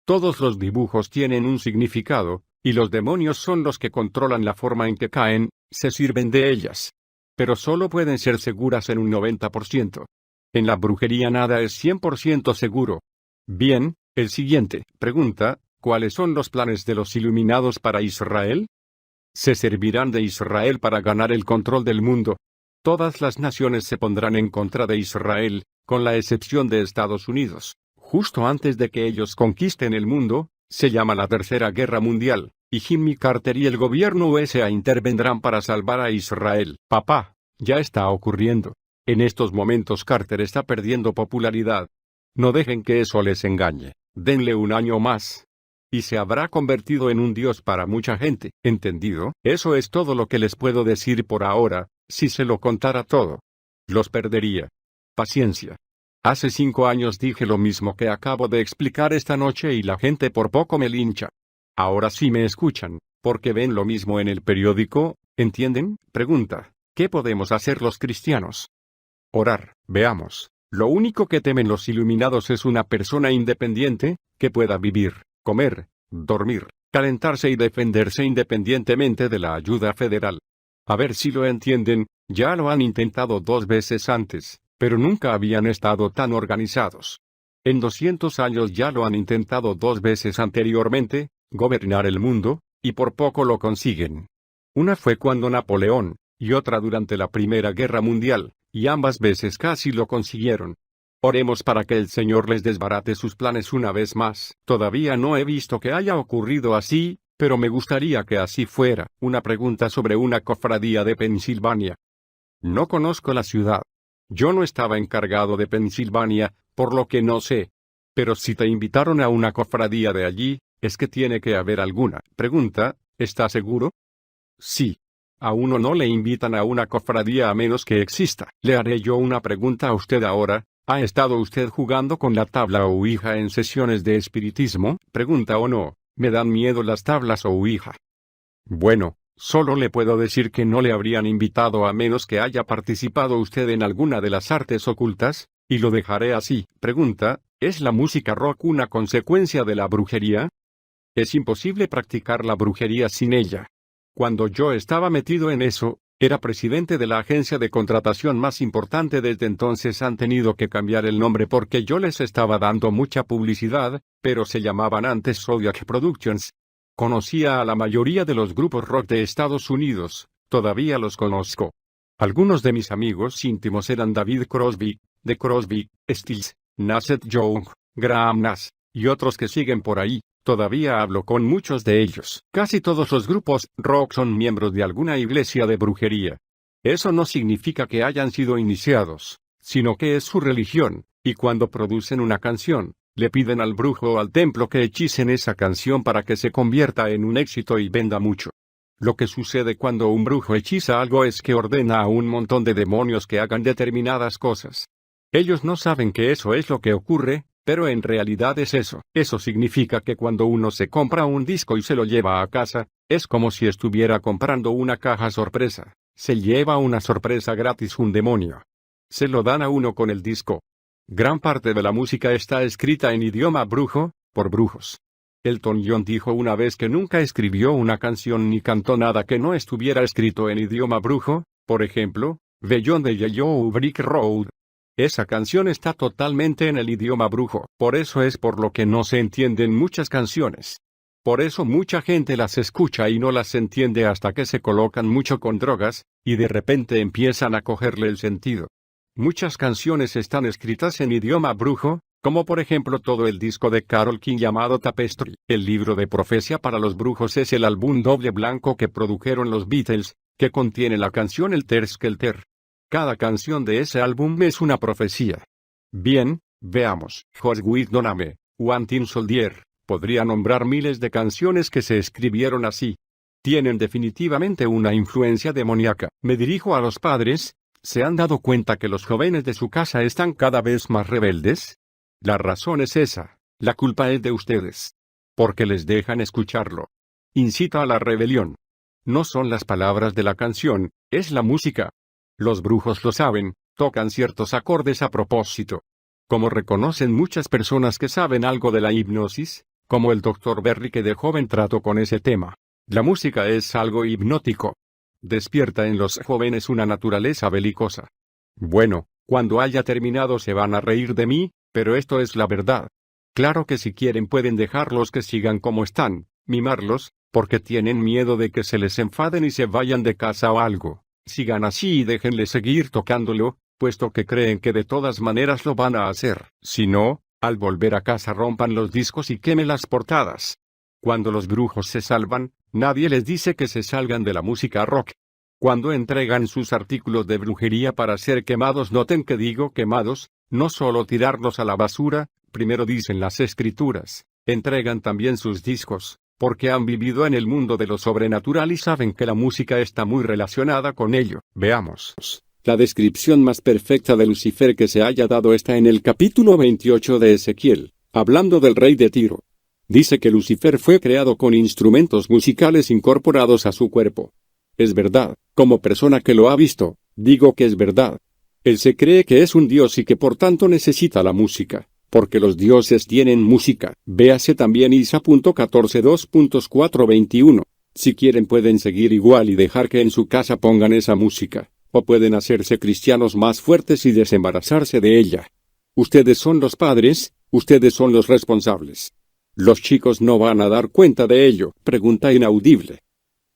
Todos los dibujos tienen un significado, y los demonios son los que controlan la forma en que caen, se sirven de ellas. Pero solo pueden ser seguras en un 90%. En la brujería nada es 100% seguro. Bien, el siguiente. Pregunta, ¿cuáles son los planes de los iluminados para Israel? Se servirán de Israel para ganar el control del mundo. Todas las naciones se pondrán en contra de Israel, con la excepción de Estados Unidos. Justo antes de que ellos conquisten el mundo, se llama la Tercera Guerra Mundial, y Jimmy Carter y el gobierno USA intervendrán para salvar a Israel. Papá, ya está ocurriendo. En estos momentos Carter está perdiendo popularidad. No dejen que eso les engañe. Denle un año más. Y se habrá convertido en un dios para mucha gente. ¿Entendido? Eso es todo lo que les puedo decir por ahora. Si se lo contara todo, los perdería. Paciencia. Hace 5 años dije lo mismo que acabo de explicar esta noche y la gente por poco me lincha. Ahora sí me escuchan, porque ven lo mismo en el periódico, ¿entienden? Pregunta, ¿qué podemos hacer los cristianos? Orar. Veamos. Lo único que temen los iluminados es una persona independiente, que pueda vivir, comer, dormir, calentarse y defenderse independientemente de la ayuda federal. A ver si lo entienden, ya lo han intentado 2 veces antes, pero nunca habían estado tan organizados. En 200 años ya lo han intentado 2 veces anteriormente, gobernar el mundo, y por poco lo consiguen. Una fue cuando Napoleón, y otra durante la Primera Guerra Mundial, y ambas veces casi lo consiguieron. Oremos para que el Señor les desbarate sus planes una vez más. Todavía no he visto que haya ocurrido así, pero me gustaría que así fuera. Una pregunta sobre una cofradía de Pensilvania. No conozco la ciudad. Yo no estaba encargado de Pensilvania, por lo que no sé. Pero si te invitaron a una cofradía de allí, es que tiene que haber alguna. Pregunta, ¿está seguro? Sí. A uno no le invitan a una cofradía a menos que exista. Le haré yo una pregunta a usted ahora. ¿Ha estado usted jugando con la tabla o ouija en sesiones de espiritismo? Pregunta o no. Me dan miedo las tablas o ouija. Bueno, solo le puedo decir que no le habrían invitado a menos que haya participado usted en alguna de las artes ocultas, y lo dejaré así. Pregunta, ¿es la música rock una consecuencia de la brujería? Es imposible practicar la brujería sin ella. Cuando yo estaba metido en eso, era presidente de la agencia de contratación más importante desde entonces. Han tenido que cambiar el nombre porque yo les estaba dando mucha publicidad, pero se llamaban antes Zodiac Productions. Conocía a la mayoría de los grupos rock de Estados Unidos, todavía los conozco. Algunos de mis amigos íntimos eran David Crosby, The Crosby, Stills, Nasset Young, Graham Nash, y otros que siguen por ahí. Todavía hablo con muchos de ellos. Casi todos los grupos rock son miembros de alguna iglesia de brujería. Eso no significa que hayan sido iniciados, sino que es su religión, y cuando producen una canción, le piden al brujo o al templo que hechicen esa canción para que se convierta en un éxito y venda mucho. Lo que sucede cuando un brujo hechiza algo es que ordena a un montón de demonios que hagan determinadas cosas. Ellos no saben que eso es lo que ocurre, pero en realidad es eso. Eso significa que cuando uno se compra un disco y se lo lleva a casa, es como si estuviera comprando una caja sorpresa. Se lleva una sorpresa gratis un demonio. Se lo dan a uno con el disco. Gran parte de la música está escrita en idioma brujo, por brujos. Elton John dijo una vez que nunca escribió una canción ni cantó nada que no estuviera escrito en idioma brujo, por ejemplo, Beyond the Yellow Brick Road. Esa canción está totalmente en el idioma brujo. Por eso es por lo que no se entienden muchas canciones. Por eso mucha gente las escucha y no las entiende hasta que se colocan mucho con drogas, y de repente empiezan a cogerle el sentido. Muchas canciones están escritas en idioma brujo, como por ejemplo todo el disco de Carole King llamado Tapestry. El libro de profecía para los brujos es el álbum doble blanco que produjeron los Beatles, que contiene la canción Helter Skelter. Cada canción de ese álbum es una profecía. Bien, veamos. Josh Whedon, One Tin Soldier, podría nombrar miles de canciones que se escribieron así. Tienen definitivamente una influencia demoníaca. Me dirijo a los padres. ¿Se han dado cuenta que los jóvenes de su casa están cada vez más rebeldes? La razón es esa. La culpa es de ustedes. Porque les dejan escucharlo. Incita a la rebelión. No son las palabras de la canción, es la música. Los brujos lo saben, tocan ciertos acordes a propósito. Como reconocen muchas personas que saben algo de la hipnosis, como el Dr. Berry que de joven trató con ese tema. La música es algo hipnótico. Despierta en los jóvenes una naturaleza belicosa. Bueno, cuando haya terminado se van a reír de mí, pero esto es la verdad. Claro que si quieren pueden dejarlos que sigan como están, mimarlos, porque tienen miedo de que se les enfaden y se vayan de casa o algo. Sigan así y déjenle seguir tocándolo, puesto que creen que de todas maneras lo van a hacer. Si no, al volver a casa rompan los discos y quemen las portadas. Cuando los brujos se salvan, nadie les dice que se salgan de la música rock. Cuando entregan sus artículos de brujería para ser quemados, noten que digo quemados, no solo tirarlos a la basura, primero dicen las escrituras, entregan también sus discos, porque han vivido en el mundo de lo sobrenatural y saben que la música está muy relacionada con ello. Veamos. La descripción más perfecta de Lucifer que se haya dado está en el capítulo 28 de Ezequiel, hablando del rey de Tiro. Dice que Lucifer fue creado con instrumentos musicales incorporados a su cuerpo. Es verdad, como persona que lo ha visto, digo que es verdad. Él se cree que es un dios y que por tanto necesita la música. Porque los dioses tienen música. Véase también Isa.14.2.421. Si quieren pueden seguir igual y dejar que en su casa pongan esa música. O pueden hacerse cristianos más fuertes y desembarazarse de ella. Ustedes son los padres, ustedes son los responsables. Los chicos no van a dar cuenta de ello. Pregunta inaudible.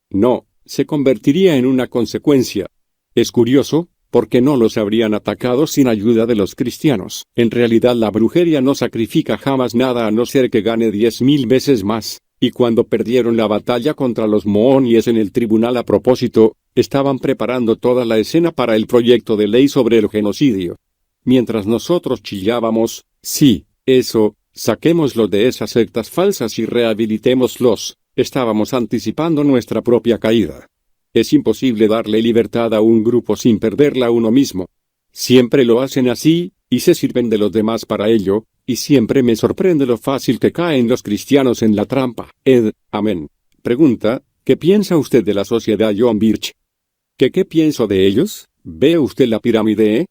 No, se convertiría en una consecuencia. Es curioso, porque no los habrían atacado sin ayuda de los cristianos. En realidad la brujería no sacrifica jamás nada a no ser que gane 10.000 veces más, y cuando perdieron la batalla contra los moonies en el tribunal a propósito, estaban preparando toda la escena para el proyecto de ley sobre el genocidio. Mientras nosotros chillábamos, sí, eso, saquémoslo de esas sectas falsas y rehabilitémoslos, estábamos anticipando nuestra propia caída. Es imposible darle libertad a un grupo sin perderla a uno mismo. Siempre lo hacen así, y se sirven de los demás para ello, y siempre me sorprende lo fácil que caen los cristianos en la trampa. Amén. Pregunta, ¿qué piensa usted de la sociedad John Birch? ¿Qué pienso de ellos? ¿Ve usted la pirámide?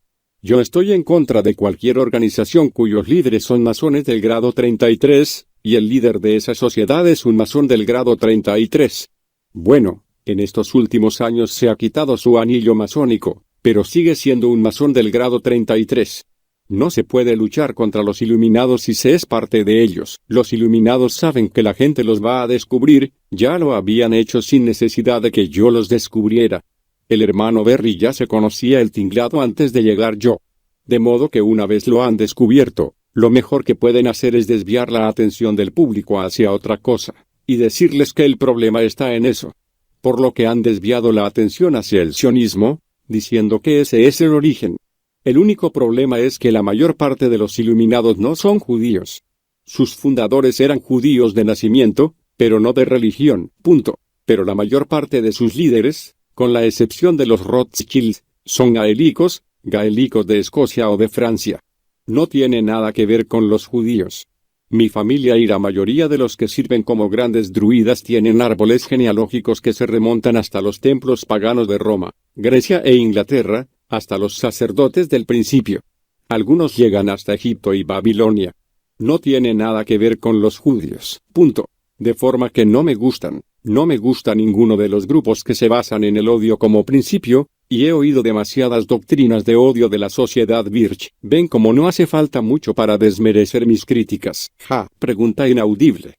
Yo estoy en contra de cualquier organización cuyos líderes son masones del grado 33, y el líder de esa sociedad es un masón del grado 33. Bueno, en estos últimos años se ha quitado su anillo masónico, pero sigue siendo un masón del grado 33. No se puede luchar contra los iluminados si se es parte de ellos. Los iluminados saben que la gente los va a descubrir, ya lo habían hecho sin necesidad de que yo los descubriera. El hermano Berry ya se conocía el tinglado antes de llegar yo. De modo que una vez lo han descubierto, lo mejor que pueden hacer es desviar la atención del público hacia otra cosa, y decirles que el problema está en eso. Por lo que han desviado la atención hacia el sionismo, diciendo que ese es el origen. El único problema es que la mayor parte de los iluminados no son judíos. Sus fundadores eran judíos de nacimiento, pero no de religión, punto. Pero la mayor parte de sus líderes, con la excepción de los Rothschild, son gaélicos de Escocia o de Francia. No tiene nada que ver con los judíos. Mi familia y la mayoría de los que sirven como grandes druidas tienen árboles genealógicos que se remontan hasta los templos paganos de Roma, Grecia e Inglaterra, hasta los sacerdotes del principio. Algunos llegan hasta Egipto y Babilonia. No tiene nada que ver con los judíos, punto. De forma que no me gustan. No me gusta ninguno de los grupos que se basan en el odio como principio, y he oído demasiadas doctrinas de odio de la sociedad Birch. Ven como no hace falta mucho para desmerecer mis críticas. Pregunta inaudible.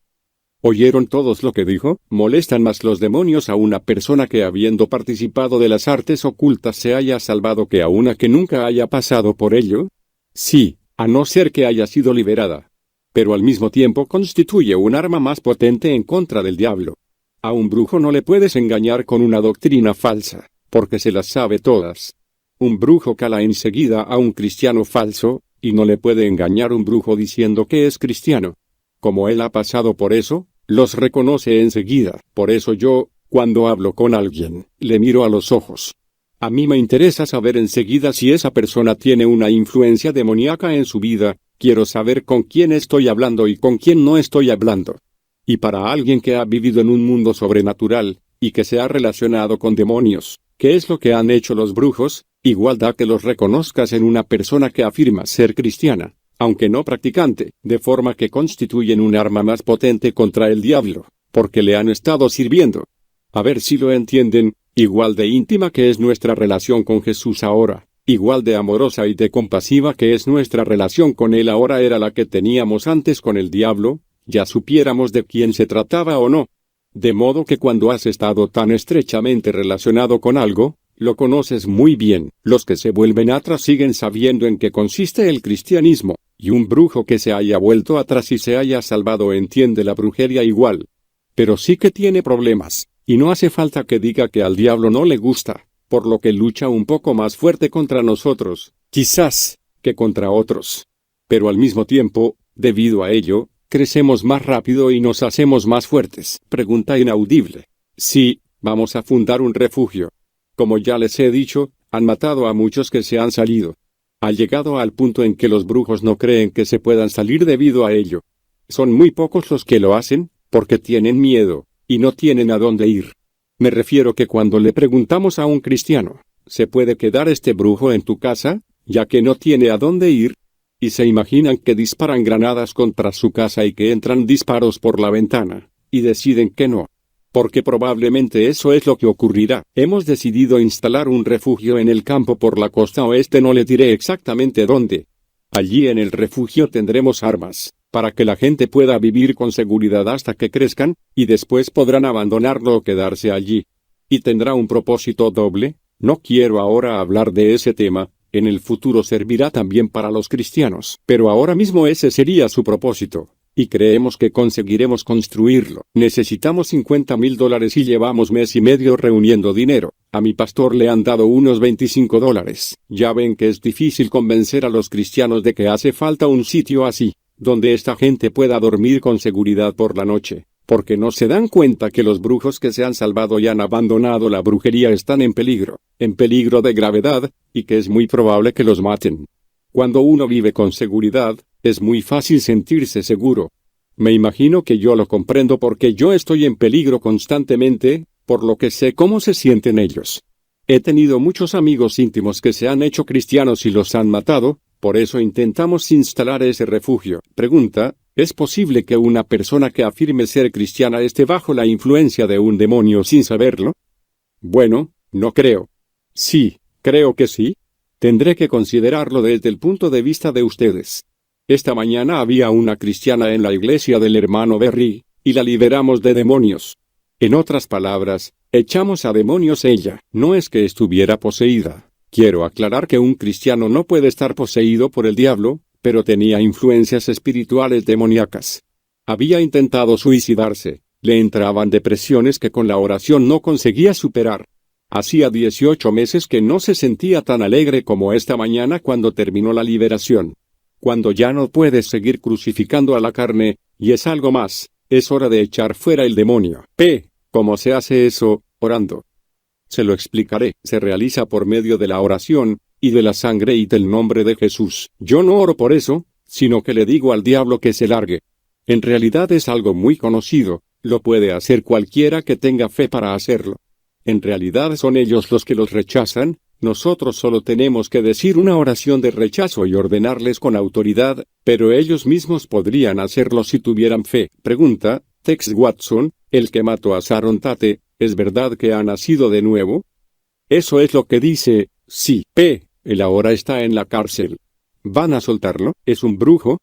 ¿Oyeron todos lo que dijo? ¿Molestan más los demonios a una persona que habiendo participado de las artes ocultas se haya salvado que a una que nunca haya pasado por ello? Sí, a no ser que haya sido liberada. Pero al mismo tiempo constituye un arma más potente en contra del diablo. A un brujo no le puedes engañar con una doctrina falsa, porque se las sabe todas. Un brujo cala enseguida a un cristiano falso, y no le puede engañar un brujo diciendo que es cristiano. Como él ha pasado por eso, los reconoce enseguida. Por eso yo, cuando hablo con alguien, le miro a los ojos. A mí me interesa saber enseguida si esa persona tiene una influencia demoníaca en su vida. Quiero saber con quién estoy hablando y con quién no estoy hablando. Y para alguien que ha vivido en un mundo sobrenatural, y que se ha relacionado con demonios, ¿qué es lo que han hecho los brujos? Igual da que los reconozcas en una persona que afirma ser cristiana, aunque no practicante, de forma que constituyen un arma más potente contra el diablo, porque le han estado sirviendo. A ver si lo entienden, igual de íntima que es nuestra relación con Jesús ahora, igual de amorosa y de compasiva que es nuestra relación con Él ahora era la que teníamos antes con el diablo, ya supiéramos de quién se trataba o no. De modo que cuando has estado tan estrechamente relacionado con algo, lo conoces muy bien. Los que se vuelven atrás siguen sabiendo en qué consiste el cristianismo, y un brujo que se haya vuelto atrás y se haya salvado entiende la brujería igual. Pero sí que tiene problemas, y no hace falta que diga que al diablo no le gusta, por lo que lucha un poco más fuerte contra nosotros, quizás, que contra otros. Pero al mismo tiempo, debido a ello, crecemos más rápido y nos hacemos más fuertes. Pregunta inaudible. Sí, vamos a fundar un refugio. Como ya les he dicho, han matado a muchos que se han salido. Ha llegado al punto en que los brujos no creen que se puedan salir debido a ello. Son muy pocos los que lo hacen, porque tienen miedo, y no tienen a dónde ir. Me refiero que cuando le preguntamos a un cristiano, ¿se puede quedar este brujo en tu casa, ya que no tiene a dónde ir? Y se imaginan que disparan granadas contra su casa y que entran disparos por la ventana, y deciden que no. Porque probablemente eso es lo que ocurrirá. Hemos decidido instalar un refugio en el campo por la costa oeste, no le diré exactamente dónde. Allí en el refugio tendremos armas, para que la gente pueda vivir con seguridad hasta que crezcan, y después podrán abandonarlo o quedarse allí. Y tendrá un propósito doble. No quiero ahora hablar de ese tema. En el futuro servirá también para los cristianos, pero ahora mismo ese sería su propósito, y creemos que conseguiremos construirlo. Necesitamos $50,000 y llevamos mes y medio reuniendo dinero. A mi pastor le han dado unos $25. Ya ven que es difícil convencer a los cristianos de que hace falta un sitio así, donde esta gente pueda dormir con seguridad por la noche. Porque no se dan cuenta que los brujos que se han salvado y han abandonado la brujería están en peligro de gravedad, y que es muy probable que los maten. Cuando uno vive con seguridad, es muy fácil sentirse seguro. Me imagino que yo lo comprendo porque yo estoy en peligro constantemente, por lo que sé cómo se sienten ellos. He tenido muchos amigos íntimos que se han hecho cristianos y los han matado, por eso intentamos instalar ese refugio. Pregunta: ¿es posible que una persona que afirme ser cristiana esté bajo la influencia de un demonio sin saberlo? Bueno, no creo. Sí, creo que sí. Tendré que considerarlo desde el punto de vista de ustedes. Esta mañana había una cristiana en la iglesia del hermano Berry, y la liberamos de demonios. En otras palabras, echamos a demonios ella. No es que estuviera poseída. Quiero aclarar que un cristiano no puede estar poseído por el diablo, pero tenía influencias espirituales demoníacas. Había intentado suicidarse, le entraban depresiones que con la oración no conseguía superar. Hacía 18 meses que no se sentía tan alegre como esta mañana cuando terminó la liberación. Cuando ya no puedes seguir crucificando a la carne, y es algo más, es hora de echar fuera el demonio. ¿Cómo se hace eso? Orando. Se lo explicaré. Se realiza por medio de la oración, y de la sangre y del nombre de Jesús. Yo no oro por eso, sino que le digo al diablo que se largue. En realidad es algo muy conocido, lo puede hacer cualquiera que tenga fe para hacerlo. En realidad son ellos los que los rechazan, nosotros solo tenemos que decir una oración de rechazo y ordenarles con autoridad, pero ellos mismos podrían hacerlo si tuvieran fe. Pregunta: Tex Watson, el que mató a Sharon Tate, ¿es verdad que ha nacido de nuevo? Eso es lo que dice. Sí. Él ahora está en la cárcel. ¿Van a soltarlo? ¿Es un brujo?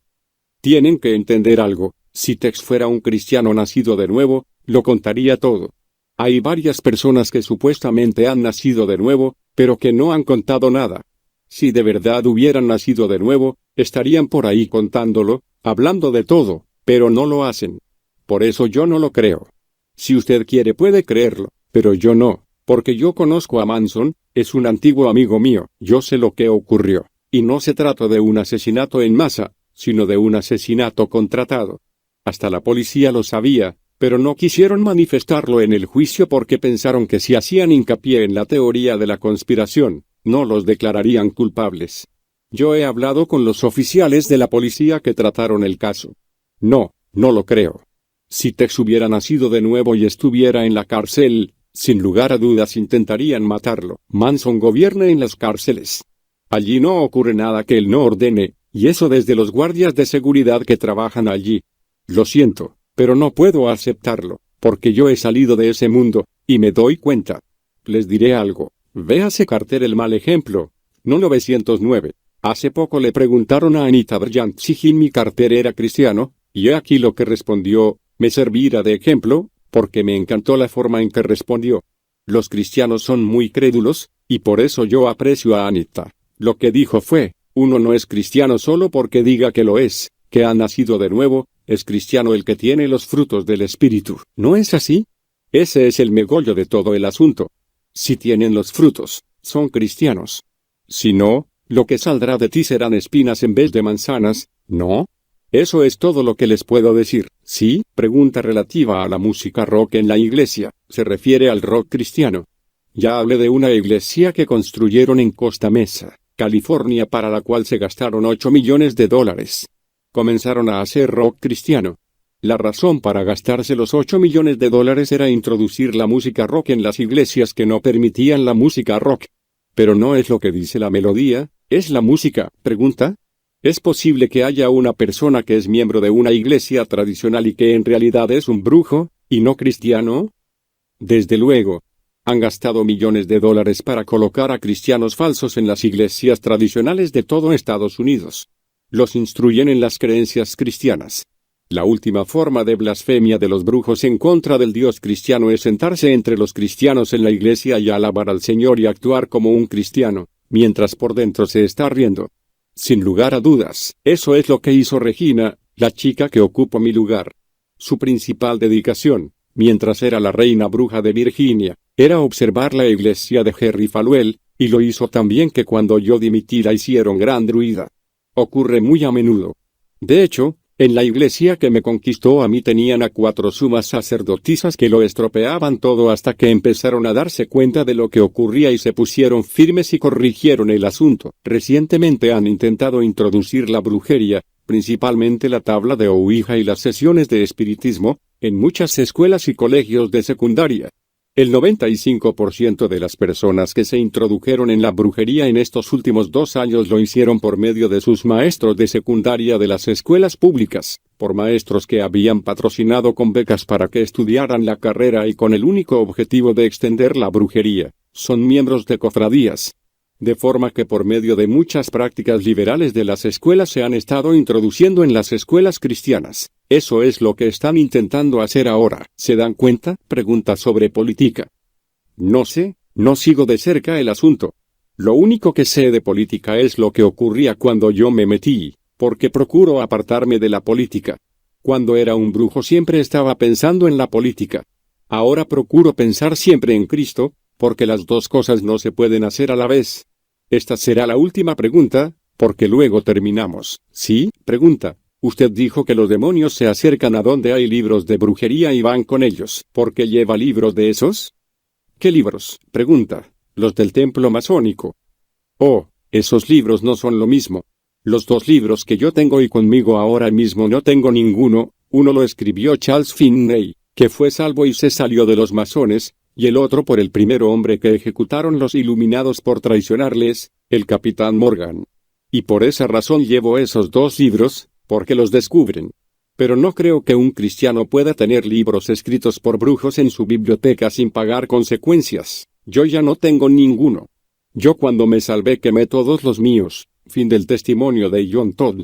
Tienen que entender algo. Si Tex fuera un cristiano nacido de nuevo, lo contaría todo. Hay varias personas que supuestamente han nacido de nuevo, pero que no han contado nada. Si de verdad hubieran nacido de nuevo, estarían por ahí contándolo, hablando de todo, pero no lo hacen. Por eso yo no lo creo. Si usted quiere puede creerlo, pero yo no, porque yo conozco a Manson, es un antiguo amigo mío, yo sé lo que ocurrió. Y no se trata de un asesinato en masa, sino de un asesinato contratado. Hasta la policía lo sabía, pero no quisieron manifestarlo en el juicio porque pensaron que si hacían hincapié en la teoría de la conspiración, no los declararían culpables. Yo he hablado con los oficiales de la policía que trataron el caso. No lo creo. Si Tex hubiera nacido de nuevo y estuviera en la cárcel, sin lugar a dudas intentarían matarlo. Manson gobierna en las cárceles. Allí no ocurre nada que él no ordene, y eso desde los guardias de seguridad que trabajan allí. Lo siento, pero no puedo aceptarlo, porque yo he salido de ese mundo, y me doy cuenta. Les diré algo. Véase Carter el mal ejemplo. No 909. Hace poco le preguntaron a Anita Bryant si Jimmy Carter era cristiano, y he aquí lo que respondió. Me servirá de ejemplo, porque me encantó la forma en que respondió. Los cristianos son muy crédulos, y por eso yo aprecio a Anita. Lo que dijo fue: uno no es cristiano solo porque diga que lo es, que ha nacido de nuevo, es cristiano el que tiene los frutos del Espíritu. ¿No es así? Ese es el megollo de todo el asunto. Si tienen los frutos, son cristianos. Si no, lo que saldrá de ti serán espinas en vez de manzanas, ¿no? Eso es todo lo que les puedo decir. ¿Sí? Pregunta relativa a la música rock en la iglesia. Se refiere al rock cristiano. Ya hablé de una iglesia que construyeron en Costa Mesa, California, para la cual se gastaron $8 millones. Comenzaron a hacer rock cristiano. La razón para gastarse los $8 millones era introducir la música rock en las iglesias que no permitían la música rock. Pero no es lo que dice la melodía, es la música. Pregunta: ¿es posible que haya una persona que es miembro de una iglesia tradicional y que en realidad es un brujo, y no cristiano? Desde luego. Han gastado millones de dólares para colocar a cristianos falsos en las iglesias tradicionales de todo Estados Unidos. Los instruyen en las creencias cristianas. La última forma de blasfemia de los brujos en contra del Dios cristiano es sentarse entre los cristianos en la iglesia y alabar al Señor y actuar como un cristiano, mientras por dentro se está riendo. Sin lugar a dudas, eso es lo que hizo Regina, la chica que ocupa mi lugar. Su principal dedicación, mientras era la reina bruja de Virginia, era observar la iglesia de Jerry Falwell, y lo hizo tan bien que cuando yo dimití la hicieron gran druida. Ocurre muy a menudo. De hecho, en la iglesia que me conquistó a mí tenían a 4 sumas sacerdotisas que lo estropeaban todo hasta que empezaron a darse cuenta de lo que ocurría y se pusieron firmes y corrigieron el asunto. Recientemente han intentado introducir la brujería, principalmente la tabla de Ouija y las sesiones de espiritismo, en muchas escuelas y colegios de secundaria. El 95% de las personas que se introdujeron en la brujería en estos últimos 2 años lo hicieron por medio de sus maestros de secundaria de las escuelas públicas, por maestros que habían patrocinado con becas para que estudiaran la carrera y con el único objetivo de extender la brujería. Son miembros de cofradías. De forma que por medio de muchas prácticas liberales de las escuelas se han estado introduciendo en las escuelas cristianas. Eso es lo que están intentando hacer ahora. ¿Se dan cuenta? Pregunta sobre política. No sé, no sigo de cerca el asunto. Lo único que sé de política es lo que ocurría cuando yo me metí, porque procuro apartarme de la política. Cuando era un brujo siempre estaba pensando en la política. Ahora procuro pensar siempre en Cristo, porque las dos cosas no se pueden hacer a la vez. Esta será la última pregunta, porque luego terminamos. ¿Sí? Pregunta. Usted dijo que los demonios se acercan a donde hay libros de brujería y van con ellos. ¿Por qué lleva libros de esos? ¿Qué libros? Pregunta. Los del templo masónico. Oh, esos libros no son lo mismo. Los 2 libros que yo tengo y conmigo ahora mismo no tengo ninguno. Uno lo escribió Charles Finney, que fue salvo y se salió de los masones, y el otro por el primer hombre que ejecutaron los iluminados por traicionarles, el capitán Morgan. Y por esa razón llevo esos 2 libros, porque los descubren. Pero no creo que un cristiano pueda tener libros escritos por brujos en su biblioteca sin pagar consecuencias. Yo ya no tengo ninguno. Yo cuando me salvé quemé todos los míos. Fin del testimonio de John Todd.